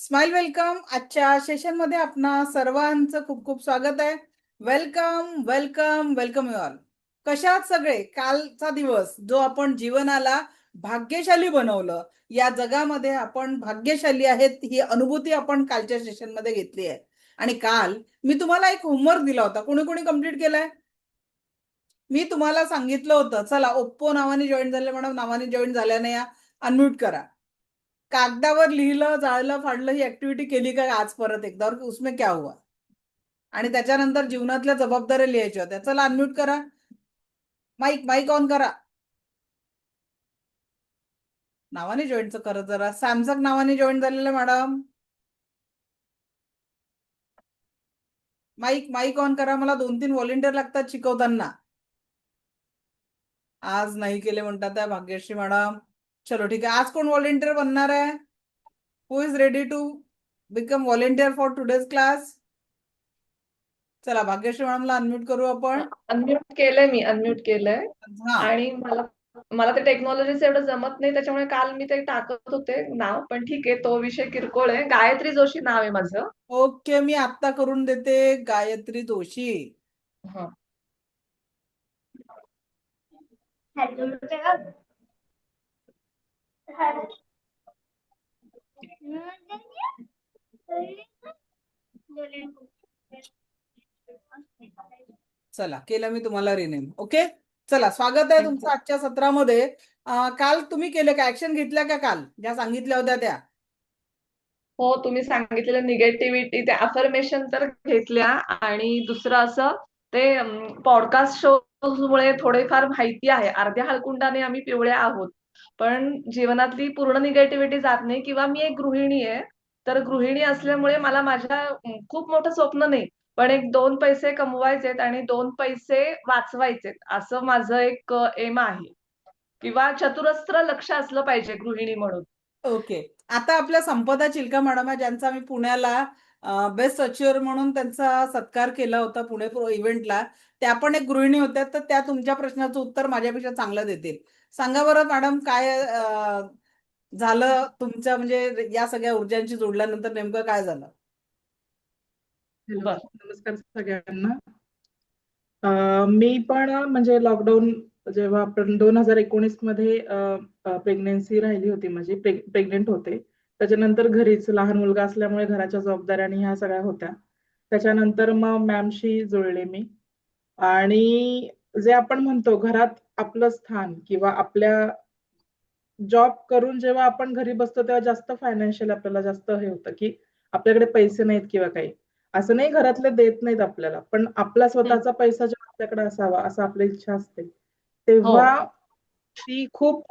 Smile welcome. आजच्या session मध्ये आपणा सर्वांचं खूप खूप स्वागत आहे. Welcome welcome welcome you all. कशात सगळे? कालचा दिवस जो आपण जीवनाला भाग्यशाली बनवलं, या जगामध्ये आपण भाग्यशाली आहेत ही अनुभूती आपण कालच्या सेशन मध्ये घेतली आहे. आणि काल मी तुम्हाला एक होमवर्क दिला होता. कोणी कोणी कंप्लीट केलाय? मी तुम्हाला सांगितलं होतं, चला ओप्पो नावाने जॉईन झाले, मॅडम नावाने जॉईन झाल्याने या अनम्यूट करा. कागदावर लिहिलं, जाळलं, फाडलं ही ऍक्टिव्हिटी केली का आज परत एकदा, और उसमें क्या हुआ? आणि त्याच्यानंतर जीवनातल्या जबाबदाऱ्या लिहायच्या होत्या. चला अनम्यूट करा. माईक माईक ऑन करा. नावाने जॉईनचं खरं जरा सॅमसंग नावाने जॉईन झालेलं मॅडम. माईक माईक ऑन करा. मला 2-3 व्हॉलेंटियर लागतात शिकवताना. आज नाही केले म्हणतात त्या भाग्यश्री मॅडम. चलो ठीक आहे. आज कोण व्हॉलेंटियर बनणार आहे? हु is ready to become volunteer for today's class? चला भाग्यश्री मॅडमला अनम्यूट करू आपण. अनम्यूट केलंय. हा, आणि मला मला ते टेक्नॉलॉजीचं एवढं जमत नाही, त्याच्यामुळे काल मी ते टाकत होते नाव, पण ठीक आहे, तो विषय किरकोळ आहे. गायत्री जोशी नाव आहे माझं. ओके. मी आत्ता करून देते. गायत्री जोशी. हा. चला केलं मी तुम्हाला रिनेम. ओके. चला स्वागत आहे तुमचं थँक्यू. आजच्या सत्रामध्ये. काल तुम्ही केलं का? ऍक्शन घेतल्या का काल ज्या सांगितल्या होत्या त्या? हो, तुम्ही सांगितलेलं निगेटिव्हिटी, ते अफर्मेशन तर घेतल्या. आणि दुसरं असं ते पॉडकास्ट शोमुळे थोडेफार माहिती आहे. अर्ध्या हळकुंडाने आम्ही पिवळ्या आहोत, पण जीवनातली पूर्ण निगेटिव्हिटी जात नाही. किंवा मी एक गृहिणी आहे, तर गृहिणी असल्यामुळे मला माझ्या खूप मोठं स्वप्न नाही, पण एक 2 पैसे कमवायचेत आणि 2 पैसे वाचवायचेत, असं माझं एक एम आहे. किंवा चतुरस्त्र लक्ष असलं पाहिजे गृहिणी म्हणून. ओके. आता आपल्या संपदा चिलका मॅडम आहे, ज्यांचा आम्ही पुण्याला बेस्ट अचिव्हर म्हणून त्यांचा सत्कार केला होता पुणे इव्हेंटला. त्या पण एक गृहिणी होत्या, तर त्या तुमच्या प्रश्नाचं उत्तर माझ्यापेक्षा चांगलं देतील. सांगा बरं मॅडम, काय झालं तुमच्या, म्हणजे या सगळ्या ऊर्जांशी जोडल्यानंतर नेमकं काय झालं? हॅलो, बर. नमस्कार सगळ्यांना. मी पण म्हणजे लॉकडाऊन जेव्हा आपण 2019 मध्ये प्रेग्नेन्सी राहिली होती, म्हणजे प्रेग्नेंट होते. त्याच्यानंतर घरीच लहान मुलगा असल्यामुळे घराच्या जबाबदाऱ्या आणि ह्या सगळ्या होत्या. त्याच्यानंतर मग मॅमशी जुळले मी. आणि जे आपण म्हणतो घरात आपलं स्थान, किंवा आपल्या जॉब करून जेव्हा आपण घरी बसतो तेव्हा जास्त फायनान्शियल आपल्याला जास्त हे होतं, की आपल्याकडे पैसे नाहीत किंवा काही. असं नाही घरातले देत नाहीत आपल्याला, पण आपला स्वतःचा पैसा जेव्हा आपल्याकडे असावा असं आपली इच्छा असते, हो. तेव्हा ती खूप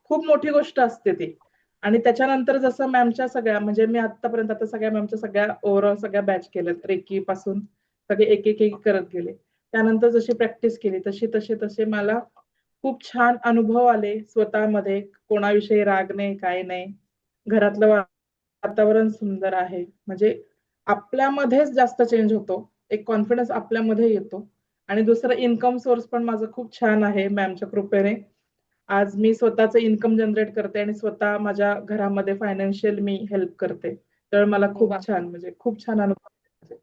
खूप मोठी गोष्ट असते ती. आणि त्याच्यानंतर जसं मॅमच्या सगळ्या, म्हणजे मी आतापर्यंत आता सगळ्या मॅमच्या सगळ्या ओव्हरऑल सगळ्या बॅच केल्यात, रेकी पासून सगळे एक एक एक करत गेले. त्यानंतर जशी प्रॅक्टिस केली तशी तसे तसे मला खूप छान अनुभव आले स्वतःमध्ये. कोणाविषयी राग नाही, काय नाही. घरातलं वातावरण सुंदर आहे, म्हणजे आपल्यामध्येच जास्त चेंज होतो. एक कॉन्फिडन्स आपल्यामध्ये येतो. आणि दुसरं इन्कम सोर्स पण माझं खूप छान आहे मॅमच्या कृपेने. आज मी स्वतःचं इन्कम जनरेट करते आणि स्वतः माझ्या घरामध्ये फायनान्शियल मी हेल्प करते. तर मला खूप वा. छान, म्हणजे खूप छान अनुभव आहे.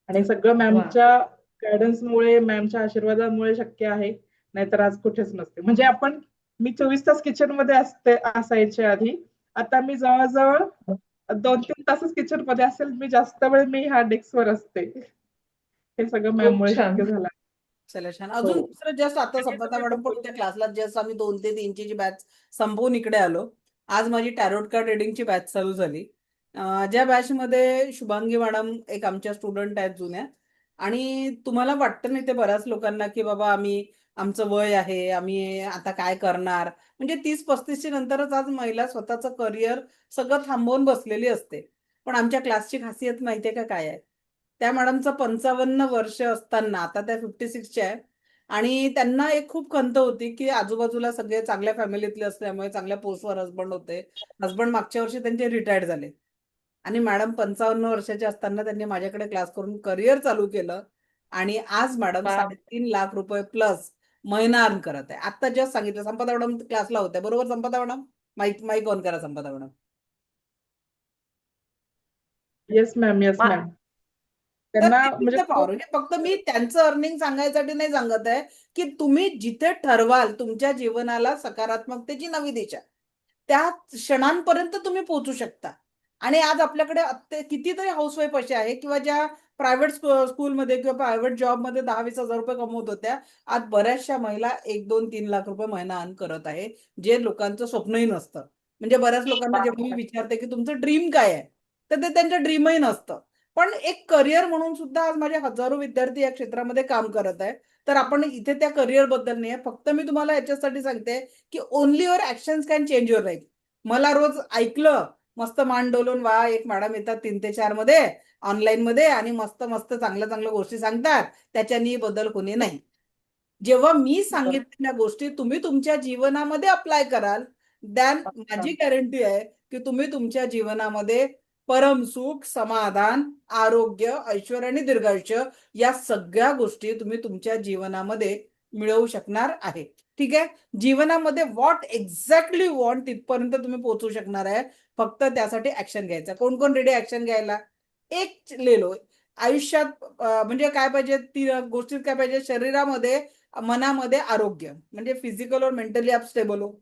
आणि सगळं वा. मॅमच्या गायडन्समुळे, मॅमच्या आशीर्वादामुळे शक्य आहे. नाहीतर आज कुठेच नसते. म्हणजे मी 24 तास किचन मध्ये असायचे आधी. आता मी जवळजवळ 2-3 तासच किचन मध्ये असेल. मी जास्त वेळ मी ह्या डेस्कवर असते. हे सगळं खूप मॅममुळे छान. शक्य झालं. चला छान. हो. अजून दुसरं जस्ट आता आणि संपदा तुम्ही मॅडम पण त्या क्लासला जस्ट आम्ही 2 ते 3 ची बॅच संपवून इकडे आलो. आज माझी टॅरोट कार्ड रिडिंगची बॅच चालू झाली. ज्या बॅच मध्ये शुभांगी मॅडम एक आमच्या स्टुडंट आहेत जुन्या. आणि तुम्हाला वाटतं नाही ते बऱ्याच लोकांना, की बाबा आम्ही, आमचं वय आहे, आम्ही आता काय करणार. म्हणजे 30-35 नंतरच आज महिला स्वतःचं करिअर सगळं थांबवून बसलेली असते. पण आमच्या क्लासची खासियत माहितीये का काय आहे? त्या मॅडमचं 55 वर्ष असताना, आता त्या 56च्या आहे. आणि त्यांना एक खूप खंत होती, की आजूबाजूला सगळे चांगल्या फॅमिलीतले असल्यामुळे चांगल्या पोस्टवर हसबंड होते. हसबंड मागच्या वर्षी त्यांचे रिटायर्ड झाले. आणि मॅडम 55 वर्षाचे असताना त्यांनी माझ्याकडे क्लास करून करिअर चालू केलं. आणि आज मॅडम वा. 3.5 लाख रुपये प्लस महिना अर्न करत आहे. आता जस्ट सांगितलं, संपदा मॅडम क्लासला होत्या बरोबर. संपदा मॅडम, माईक माईक ऑन करा संपदा मॅडम. येस मॅम, येस मा- मॅम. तर त्यांना this is म्हणजे the power. खूप म्हणजे फक्त मी त्यांचं अर्निंग सांगायसाठी नाही सांगत आहे, की तुम्ही जिथे ठरवाल तुमच्या जीवनाला सकारात्मकतेची नवी दिशा, त्या क्षणांपर्यंत तुम्ही पोहोचू शकता. आणि आज आपल्याकडे कितीतरी हाऊसवाईफ अशा आहे किंवा ज्या प्रायव्हेट स्कूलमध्ये किंवा प्रायव्हेट जॉबमध्ये 10-20 हजार रुपये कमवत होत्या, आज बऱ्याचशा महिला 1-2-3 लाख रुपये महिना अर्न करत आहे, जे लोकांचं स्वप्नही नसतं. म्हणजे बऱ्याच लोकांना जेव्हा मी विचारते की तुमचं ड्रीम काय आहे, तर ते त्यांचं ड्रीमही नसतं. पण एक करिअर म्हणून सुद्धा आज माझे हजारो विद्यार्थी या क्षेत्रामध्ये काम करत आहे. तर आपण इथे त्या करिअर बद्दल नाही, फक्त मी तुम्हाला याच्यासाठी सांगते की only your actions can change your life. मला रोज ऐकलं, मस्त मान डोलून वा एक मॅडम येतात 3 ते 4 मध्ये ऑनलाईन मध्ये आणि मस्त मस्त चांगल्या चांगल्या गोष्टी सांगतात, त्याच्यानी बदल होणे नाही. जेव्हा मी सांगितलेल्या गोष्टी तुम्ही तुमच्या जीवनामध्ये अप्लाय कराल, दॅन माझी गॅरंटी आहे की तुम्ही तुमच्या जीवनामध्ये परम सुख, समाधान, आरोग्य, ऐश्वर्य आणि दीर्घायुष्य या सगळ्या गोष्टी तुम्ही तुमच्या जीवनामध्ये मिळवू शकणार आहे. ठीक आहे. जीवनामध्ये व्हॉट एक्झॅक्टली वॉन्ट तिथपर्यंत तुम्ही पोहोचू शकणार आहे. फक्त त्यासाठी ऍक्शन घ्यायचं. कोण कोण रेडी ऍक्शन घ्यायला? एक लेलो आयुष्यात म्हणजे काय पाहिजे, ती गोष्टीत काय पाहिजे, शरीरामध्ये मनामध्ये आरोग्य, म्हणजे फिजिकल और मेंटली आप स्टेबल हो.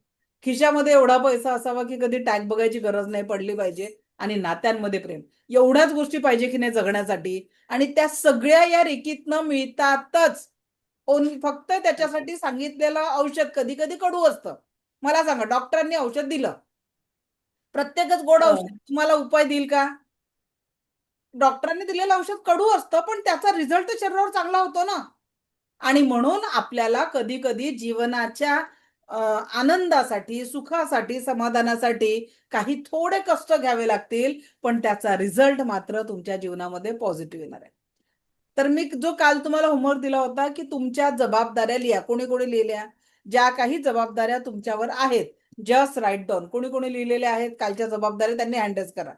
खिशामध्ये एवढा पैसा असावा की कधी टॅग बघायची गरज नाही पडली पाहिजे. आणि नात्यांमध्ये प्रेम. एवढ्याच गोष्टी पाहिजे की नाही जगण्यासाठी. आणि त्या सगळ्या या रेकीतनं मिळतातच. फक्त त्याच्यासाठी सांगितलेलं औषध कधी कधी कडू असतं. मला सांगा, डॉक्टरांनी औषध दिलं, प्रत्येकच गोड हो. औषध तुम्हाला उपाय देईल का? डॉक्टरांनी दिलेलं औषध कडू असतं, पण त्याचा रिझल्ट शरीरावर चांगला होतो ना. आणि म्हणून आपल्याला कधी कधी जीवनाच्या आनंदासाठी, सुखासाठी, समाधानासाठी काही थोडे कष्ट घ्यावे लागतील, पण त्याचा रिझल्ट मात्र तुमच्या जीवनामध्ये पॉझिटिव्ह येणार आहे. तर मी जो काल तुम्हाला होमवर्क दिला होता की तुमच्या जबाबदाऱ्या लिहा. कोणी कोणी लिहिल्या? ज्या काही जबाबदाऱ्या तुमच्यावर आहेत, जस्ट राईट डाऊन. कोणी कोणी लिहिलेल्या आहेत कालच्या जबाबदाऱ्या, त्यांनी हँडल्स करा.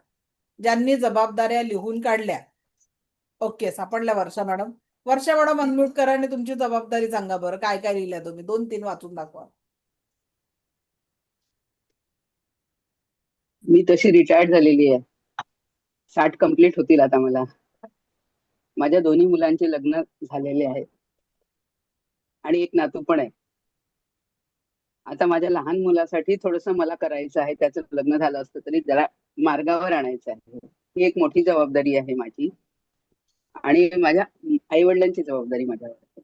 ज्यांनी जबाबदाऱ्या लिहून काढल्या, ओके, सापडल्या वर्षा मॅडम. वर्षा मॅडम अनम्यूट करा आणि तुमची जबाबदारी सांगा बरं, काय काय लिहिल्या तुम्ही. 2-3 वाचून दाखवा. मी तशी रिटायर्ड झालेली आहे. 60 कंप्लीट होतील आता मला. माझ्या दोन्ही मुलांचे लग्न झालेले आहेत आणि एक नातू पण आहे. आता माझ्या लहान मुलासाठी थोडस मला करायचं आहे. त्याचं लग्न झालं असतं तरी जरा मार्गावर आणायचं आहे. ही एक मोठी जबाबदारी आहे माझी आणि माझ्या आई वडिलांची जबाबदारी माझ्यावर.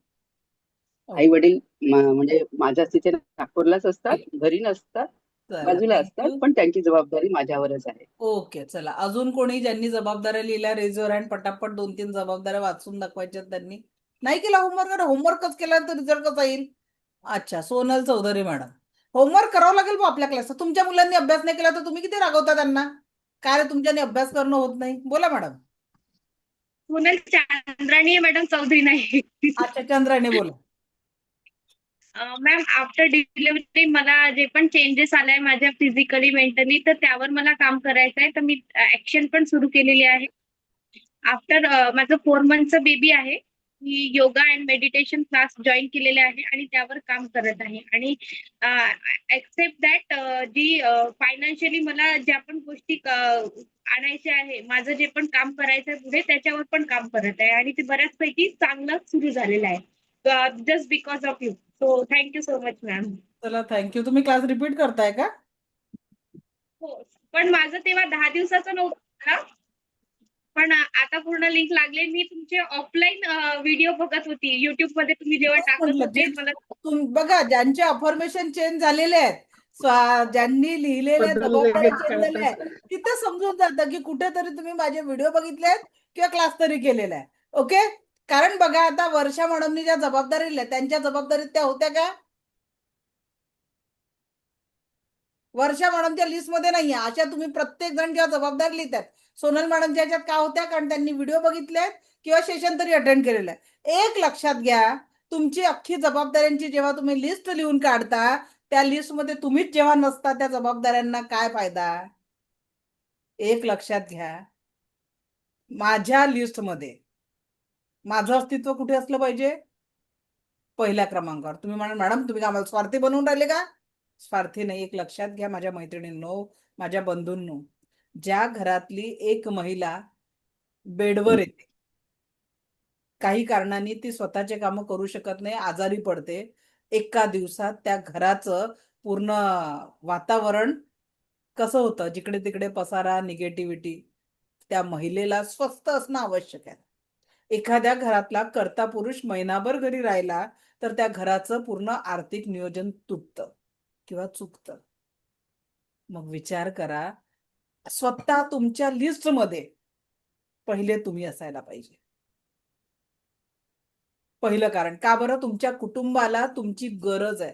आई वडील म्हणजे माझ्या तिथे नागपूरलाच असतात, घरी नसतात, चला, बाजूला असतात, थँक्यू. पण त्यांची जबाबदारी माझ्यावरच आहे. ओके, चला. अजून कोणी ज्यांनी जबाबदाऱ्या लिहिल्या, रेजवर हँड. पटापट 2-3 जबाबदाऱ्या वाचून दाखवायच्या त्यांनी. नाही केला होमवर्क? होमवर्कच केला तर रिझल्ट कसा येईल? अच्छा, सोनल चौधरी मॅडम. होमवर्क करावं लागेल बा आपल्या क्लासचा. तुमच्या मुलांनी अभ्यास नाही केला तर तुम्ही किती रागवता त्यांना? काय रे, तुमच्याने अभ्यास करणं होत नाही? बोला मॅडम. सोनल चांद्राणी मॅडम, चौधरी नाही. अच्छा, चंद्राने बोला. मॅम, आफ्टर डिलिव्हरी मला जे पण चेंजेस आलाय माझ्या फिजिकली मेंटली, तर त्यावर मला काम करायचं आहे. तर मी ऍक्शन पण सुरू केलेली आहे. आफ्टर माझं 4 मंथचं बेबी आहे. मी yoga and meditation class join केलेले आहे आणि त्यावर काम करत आहे. आणि एक्सेप्ट दॅट जी फायनान्शियली मला ज्या पण गोष्टी आणायच्या आहे, माझं जे पण काम करायचं आहे पुढे, त्याच्यावर पण काम करत आहे आणि ते बऱ्याचपैकी चांगलं सुरू झालेलं आहे. Just because of you. So thank you so much ma'am. चला, थँक्यू. तुम्ही क्लास रिपीट करताय का? हो, पण माझं तेव्हा 10 दिवसाचं नव्हतं. पण आता पूर्ण लिंक लागले. मी तुमचे ऑफलाईन व्हिडिओ बघत होती युट्यूब मध्ये, तुम्ही जेव्हा तेच टाकत म्हटलं, होते मला. बघा, ज्यांचे अफर्मेशन चेंज झालेले आहेत, ज्यांनी लिहिलेल्या बदल जबाबदाऱ्या लगेच चेंज झालेल्या आहेत, कळतात. तिथे समजून जातं की कुठेतरी तुम्ही माझे व्हिडिओ बघितलेत किंवा क्लास तरी केलेला आहे. ओके. कारण बघा, आता वर्षा मॅडमनी ज्या जबाबदारी लिहिल्या, त्यांच्या जबाबदारीत त्या होत्या का? वर्षा मॅडमच्या लिस्टमध्ये नाहीये. अशा तुम्ही प्रत्येक जण जेव्हा जबाबदारी लिहितात, सोनल मॅडमच्या ह्याच्यात का होत्या? कारण त्यांनी व्हिडिओ बघितलेत किंवा सेशन तरी अटेंड केलेलं आहे. एक लक्षात घ्या, तुमची अख्खी जबाबदाऱ्यांची जेव्हा तुम्ही लिस्ट लिहून काढता, त्या लिस्टमध्ये तुम्हीच जेव्हा नसता, त्या जबाबदाऱ्यांना काय फायदा? एक लक्षात घ्या, माझ्या लिस्टमध्ये माझं अस्तित्व कुठे असलं पाहिजे? पहिल्या क्रमांकावर. तुम्ही म्हणाल, मॅडम तुम्ही आम्हाला स्वार्थी बनवून राहिले का? स्वार्थी नाही. एक लक्षात घ्या माझ्या मैत्रिणींनो, माझ्या बंधूंनो, ज्या घरातली एक महिला बेडवर येते, काही कारणांनी ती स्वतःचे कामं करू शकत नाही, आजारी पडते. एका दिवसात त्या घराचं पूर्ण वातावरण कसं होतं, जिकडे तिकडे पसारा, निगेटिव्हिटी. त्या महिलेला स्वस्थ असणं आवश्यक आहे. एखाद्या घरातला कर्ता पुरुष महिनाभर घरी राहिला तर त्या घराचं पूर्ण आर्थिक नियोजन तुटतं किंवा चुकतं. मग विचार करा, स्वतः तुमच्या लिस्टमध्ये पहिले तुम्ही असायला पाहिजे. पहिलं कारण का बरं? तुमच्या कुटुंबाला तुमची गरज आहे,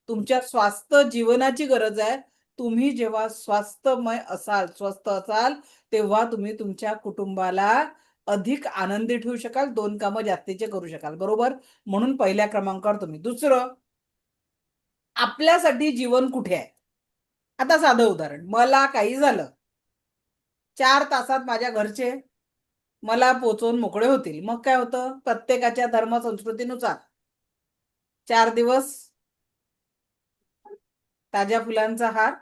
तुमच्या स्वास्थ्य जीवनाची गरज आहे. तुम्ही जेव्हा स्वास्थ्यमय असाल, स्वस्थ असाल, तेव्हा तुम्ही तुमच्या कुटुंबाला अधिक आनंदी ठेवू शकाल, 2 कामं जास्तीचे करू शकाल, बरोबर? म्हणून पहिल्या क्रमांकावर तुम्ही. दुसरं, आपल्यासाठी जीवन कुठे आहे? आता साधं उदाहरण, मला काही झालं, 4 तासात माझ्या घरचे मला पोचवून मोकळे होतील. मग काय होतं, प्रत्येकाच्या धर्म संस्कृतीनुसार 4 दिवस ताज्या फुलांचा हार,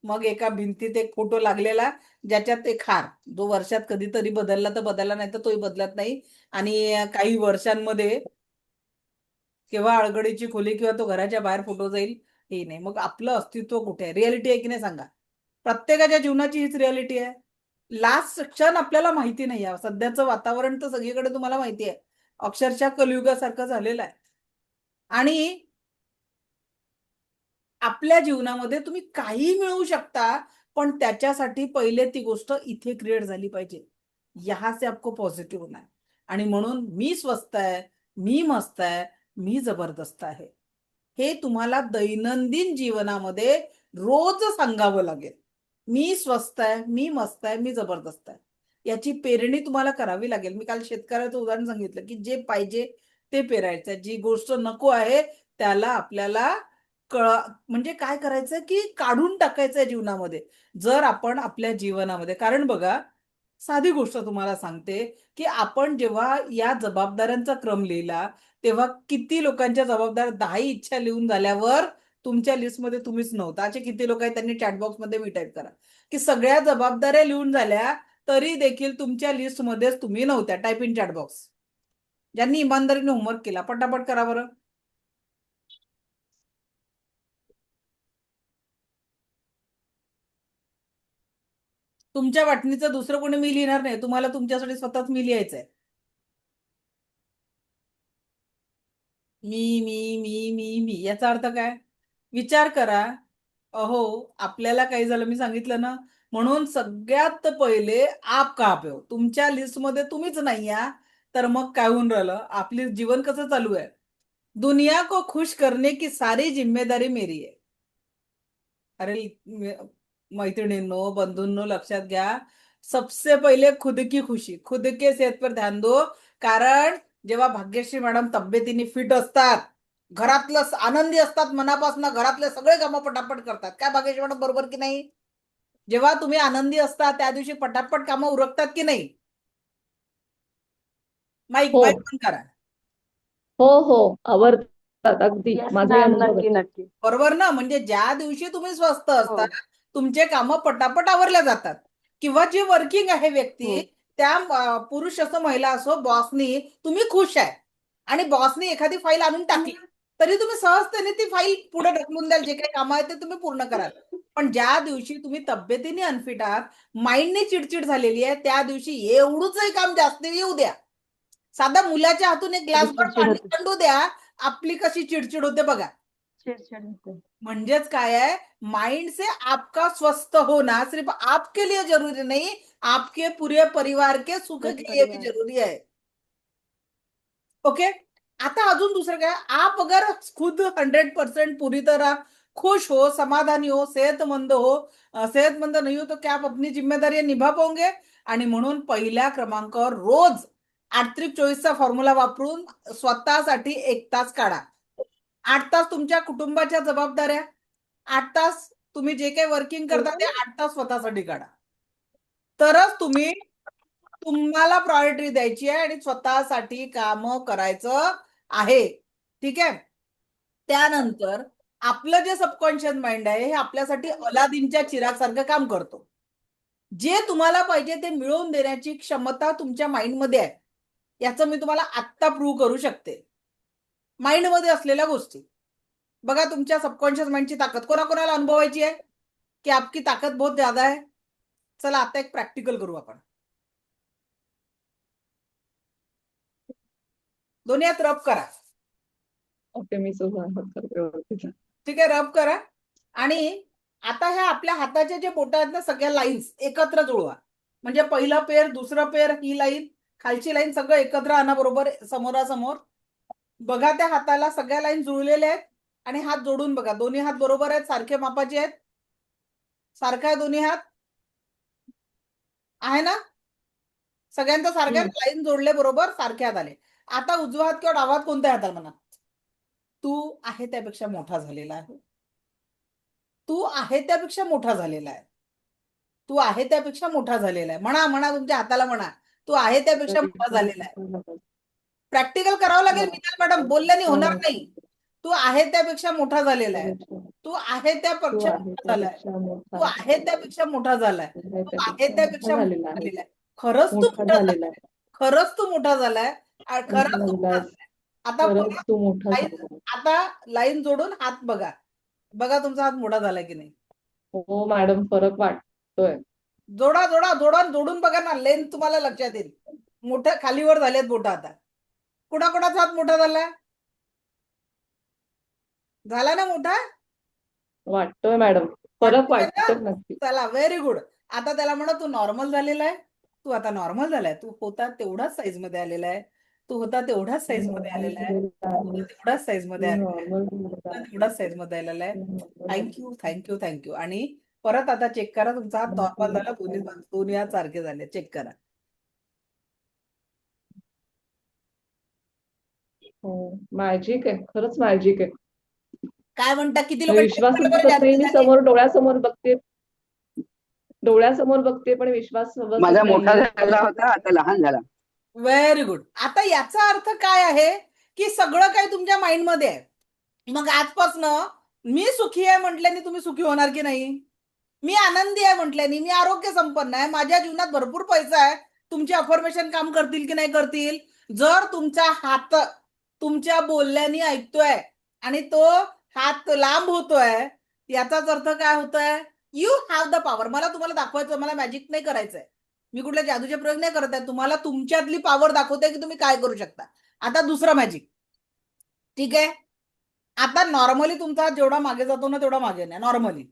मग एका भिंतीत एक फोटो लागलेला ज्याच्यात एक हार, जो वर्षात कधीतरी बदलला तर बदलला, नाही तर तोही बदलत नाही. आणि काही वर्षांमध्ये केव्हा अडगडीची खोली किंवा तो घराच्या बाहेर फोटो जाईल हे नाही. मग आपलं अस्तित्व कुठे आहे? रियालिटी आहे की नाही सांगा? प्रत्येकाच्या जीवनाची हीच रियालिटी आहे. लास्ट क्षण आपल्याला माहिती नाही आहे. सध्याचं वातावरण तर सगळीकडे तुम्हाला माहिती आहे, अक्षरशः कलियुगासारखं झालेलं आहे. आणि आपल्या जीवनामध्ये तुम्ही काही मिळवू शकता, पण त्याच्यासाठी पहिले ती गोष्ट इथे क्रिएट झाली पाहिजे. यहाँ से आपको पॉझिटिव्ह होना है. आणि म्हणून मी स्वस्त आहे, मी मस्त आहे, मी जबरदस्त आहे, हे तुम्हाला दैनंदिन जीवनामध्ये रोज सांगावं लागेल. मी स्वस्त आहे, मी मस्त आहे, मी जबरदस्त आहे, याची पेरणी तुम्हाला करावी लागेल. मी काल शेतकऱ्याचं उदाहरण सांगितलं की जे पाहिजे ते पेरायचं, जी गोष्ट नको आहे त्याला आपल्याला म्हणजे काय करायचं की काढून टाकायचंय जीवनामध्ये. जर आपण आपल्या जीवनामध्ये, कारण बघा, साधी गोष्ट तुम्हाला सांगते की आपण जेव्हा या जबाबदाऱ्यांचा क्रम लिहिला तेव्हा किती लोकांच्या जबाबदाऱ्या, 10 इच्छा लिहून झाल्यावर तुमच्या लिस्टमध्ये तुम्हीच नव्हता. असे किती लोक आहेत, त्यांनी चॅट बॉक्समध्ये मी टाईप करा की सगळ्या जबाबदाऱ्या लिहून झाल्या तरी देखील तुमच्या लिस्टमध्येच तुम्ही नव्हत्या. Type in chat box. ज्यांनी इमानदारीने होमवर्क केला पटापट करा बरं. तुमच्या वाटणीचं दुसरं कोणी मी लिहिणार नाही, तुम्हाला तुमच्यासाठी स्वतःच मी लिहायचंय. मी मी मी मी मी याचा अर्थ काय? विचार करा. अहो, आपल्याला काही झालं, मी सांगितलं ना, म्हणून सगळ्यात पहिले आप का पे हो. तुमच्या लिस्टमध्ये तुम्हीच नाही या तर मग काय होऊन राहिलं, आपले जीवन कसं चालू आहे? दुनिया को खुश करने की सारी जिम्मेदारी मेरी है. अरे मैत्रिणींनो, बंधूंनो, लक्षात घ्या, सबसे पहिले खुद की खुशी, खुद के सेहत पर ध्यान दो. कारण जेव्हा भाग्यश्री मॅडम तब्येतीने फिट असतात, घरातलं आनंदी असतात, मनापासून घरातले सगळे कामं पटापट करतात. काय भाग्यश्री मॅडम, बरोबर की नाही? जेव्हा तुम्ही आनंदी असता त्या दिवशी पटापट कामं उरकतात की नाही? माईक हो माईक बंद करा. हो हो, आवडतात अगदी. माझाही अनुभव नक्की आहे. नक्की. बरोबर ना? म्हणजे ज्या दिवशी तुम्ही स्वस्थ असता हो तुमचे कामं पटापट आवरल्या जातात. किंवा जे वर्किंग आहे व्यक्ती, हो त्या पुरुष असो महिला असो, बॉसनी तुम्ही खुश आहे आणि बॉसनी एखादी फाईल आणून टाकली तरी तुम्ही सहजतेने ती फाईल पुढे ढकलून द्याल, जे काही कामं आहे ते तुम्ही पूर्ण कराल. पण ज्या दिवशी तुम्ही तब्येतीने अनफिट आहात, माइंडने चिडचिड झालेली आहे, त्या दिवशी एवढंचही काम जास्त येऊ द्या, साधा मुलाच्या हातून एक तरी ग्लासभर चिडचिड पाणी होते. थंडू द्या, आपली कशी चिडचिड होते बघा. चिडचिड होते. म्हणजेच काय आहे, माइंड से आपका स्वस्थ होना सिर्फ आपके लिए जरूरी नहीं, आपके पूरे परिवार के सुख के लिए भी जरूरी है. ओके. आता अजून दुसरं काय, आप अगर खुद 100% पूरी तरह खुश हो, समाधानी हो, सेहतमंद हो, सेहतमंद नहीं हो तो क्या आप अपनी जिम्मेदारी निभा पाओगे? आणि म्हणून पहिल्या क्रमांकावर रोज 8-24चा फॉर्म्युला वापरून स्वतःसाठी 1 तास काढा. 8 तास तुमच्या कुटुंबाच्या जबाबदाऱ्या, 8 तास तुम्ही जे काही वर्किंग करता ते 8 तास स्वतःसाठी काढा. तरच तुम्ही, तुम्हाला प्रायोरिटी द्यायची आहे आणि स्वतःसाठी कामं करायचं आहे. ठीक आहे? त्यानंतर आपलं जे सबकॉन्शियस माइंड आहे हे आपल्यासाठी अलादीनच्या चिरागसारखं काम करतो. जे तुम्हाला पाहिजे ते मिळवून देण्याची क्षमता तुमच्या माइंडमध्ये आहे. याचं मी तुम्हाला आत्ता प्रूव्ह करू शकते. माइंडमध्ये असलेल्या गोष्टी बघा, तुमच्या सबकॉन्शियस माइंडची ताकद कोणाकोणाला अनुभवायची आहे की आपकी ताकद बहुत ज्यादा आहे. चला आता एक प्रॅक्टिकल करू आपण. दोन्ही हात रब करा. ओके, मी सुरुवात करते व्यवस्थित. ठीक आहे, रब करा. आणि आता ह्या आपल्या हाताच्या जे बोट आहेत ना, सगळ्या लाईन्स एकत्र जुळवा. म्हणजे पहिला पेर, दुसरा पेर, ही लाईन, खालची लाईन सगळं एकत्र आणा बरोबर समोरासमोर. बघा त्या हाताला सगळ्या लाईन जुळलेल्या आहेत आणि हात जोडून बघा. दोन्ही हात बरोबर आहेत, सारखे मापाचे आहेत, सारखा आहे दोन्ही हात आहे ना, सगळ्यांचा सारख्या लाईन जोडले बरोबर, सारखे हात आले. आता उजवा हात किंवा डावा हात कोणत्या हाताला म्हणा. तू आहे त्यापेक्षा मोठा झालेला आहे. तू आहे त्यापेक्षा मोठा झालेला आहे. तू आहे त्यापेक्षा मोठा झालेला आहे. म्हणा म्हणा, तुमच्या हाताला म्हणा, तू आहे त्यापेक्षा मोठा झालेला आहे. प्रॅक्टिकल करावं लागेल मिताल मॅडम, बोलल्याने होणार नाही. तू आहे त्यापेक्षा मोठा झालेला आहे. तू आहे त्यापेक्षा मोठा झालाय. तू आहे त्यापेक्षा मोठा झालाय. तू आहे त्यापेक्षा मोठा झालेला आहे. खरंच तू मोठा झालाय. खरंच तू मोठा झालाय. खरंच तू मोठा झालाय. आता तू मोठा आता लाईन जोडून हात बघा. बघा तुमचा हात मोठा झालाय की नाही. हो मॅडम, फरक वाटतोय. जोडा जोडा जोडा, जोडून बघा ना, लेंथ तुम्हाला लक्षात येईल. मोठं खालीवर झालेत बोट. आता कुणाकुणाचा हात मोठा झालाय? झाला ना मोठा? वाटतोय मॅडम, फरक वाटतोय वाटतोय नक्की. चला, व्हेरी गुड. आता त्याला म्हणा तू नॉर्मल झालेला आहे. तू आता नॉर्मल झालाय. तू होता तेवढाच साईज मध्ये आलेला आहे. तू होता तेवढाच साईज मध्ये आलेला आहे. तेवढाच साईज मध्ये आलेला आहे. तेवढाच साईज मध्ये आलेला आहे. Thank you thank you thank you. आणि परत आता चेक करा, तुमचा हात नॉर्मल झाला. दोन्ही हात सारखे झाले. चेक करा. हो, मॅजिक आहे, खरंच मॅजिक आहे. काय म्हणता, किती लोक विश्वास बसत नाही. मी समोर डोळ्यासमोर बघते, पण विश्वास बसत माझा मोठा नाहीये. झाला होता, आता लहान झाला. Very good. आता याचा अर्थ काय आहे की सगळं काही तुमच्या माइंडमध्ये आहे. मग आजपासनं मी सुखी आहे म्हटल्याने तुम्ही सुखी होणार की नाही. मी आनंदी आहे म्हटल्याने, मी आरोग्य संपन्न आहे, माझ्या जीवनात भरपूर पैसा आहे, तुमचे अफर्मेशन काम करतील की नाही करतील. जर तुमचा हात तुमच्या बोलल्याने ऐकतोय आणि तो हात लांब होतोय, याचाच अर्थ काय होतोय, यू हॅव द पॉवर. मला तुम्हाला दाखवायचं, मला मॅजिक नाही करायचंय, मी कुठल्या जादूचे प्रयोग नाही करत आहे. तुम्हाला तुमच्यातली पॉवर दाखवते की तुम्ही काय करू शकता. आता दुसरा मॅजिक. ठीक आहे, आता नॉर्मली तुमचा हात जेवढा मागे जातो ना तेवढा मागे नाही. नॉर्मली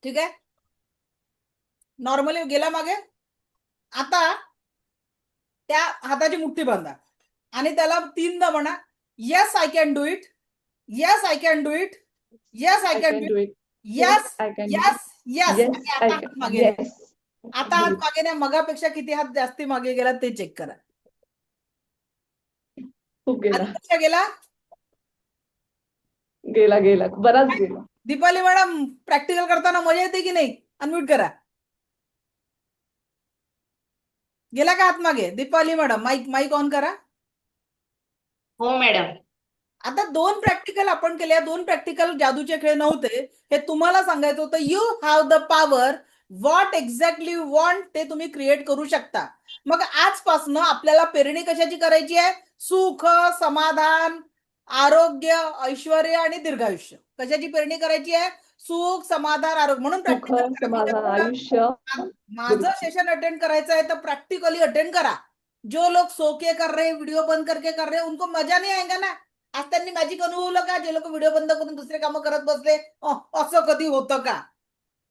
ठीक आहे, नॉर्मली गेला मागे. आता त्या हाताची मुठ्ठी बांधा आणि त्याला 3दा म्हणा, yes I can do it, yes I can do it, yes I can do it, yes yes yes. आता हात मागे न्या. आता हात मागे न्या. मगापेक्षा किती हात जास्ती मागे गेला ते चेक करा. खूप गेला गेला गेला गेला बराच गेला. दीपाली मॅडम, प्रॅक्टिकल करताना मजा येते की नाही? अनम्यूट करा. गेला का हात मागे? दीपाली मॅडम, माईक ऑन करा. हो मॅडम. आता 2 प्रॅक्टिकल आपण केले. 2 प्रॅक्टिकल जादूचे खेळ नव्हते, हे तुम्हाला सांगायचं होतं. You have the power. What exactly you want ते तुम्ही क्रिएट करू शकता. मग आजपासून आपल्याला पेरणी कशाची करायची आहे? सुख, समाधान, आरोग्य, ऐश्वर्य आणि दीर्घायुष्य. कशाची पेरणी करायची आहे? सुख, समाधान, आरोग्य. म्हणून सुख, समाधान, आयुष्य. माझं सेशन अटेंड करायचं आहे तर प्रॅक्टिकली अटेंड करा. जो लोग सो के कर रहे, वीडियो बंद करके कर रहे, उनको मजा नाही आएगा ना. आज त्यांनी मॅजिक अनुभवलं का? जे लोक व्हिडिओ बंद करून दुसरे कामं करत बसले, असं कधी होतं का?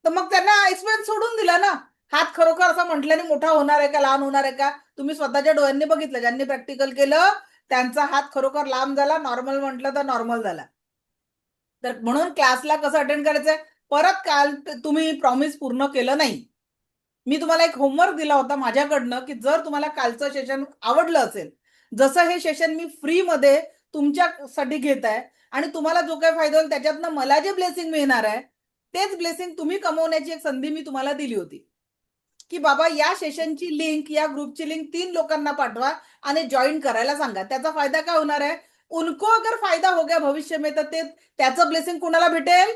तर मग त्यांना एक्सपिरियन्स सोडून दिला ना. हात खरोखर असं म्हटल्याने मोठा होणार आहे का, लहान होणार आहे का? तुम्ही स्वतःच्या डोळ्यांनी बघितलं. ज्यांनी प्रॅक्टिकल केलं त्यांचा हात खरोखर लांब झाला, नॉर्मल म्हटलं तर नॉर्मल झाला. तर म्हणून क्लासला कसं अटेंड करायचंय? परत काल तुम्ही प्रॉमिस पूर्ण केलं नाही. मी तुम्हाला एक होमवर्क दिला होता माझ्याकडनं की जर तुम्हाला कालचं सेशन आवडलं असेल, जसं हे सेशन मी फ्रीमध्ये तुमच्यासाठी घेत आहे आणि तुम्हाला जो काही फायदा होईल त्याच्यातनं मला जे ब्लेसिंग मिळणार आहे तेच ब्लेसिंग तुम्ही कमवण्याची एक संधी मी तुम्हाला दिली होती की बाबा या सेशनची लिंक, या ग्रुपची लिंक 3 लोकांना पाठवा आणि जॉईन करायला सांगा. त्याचा फायदा काय होणार आहे? उनको अगर फायदा हो गया भविष्य में तर ते त्याचं ब्लेसिंग कुणाला भेटेल?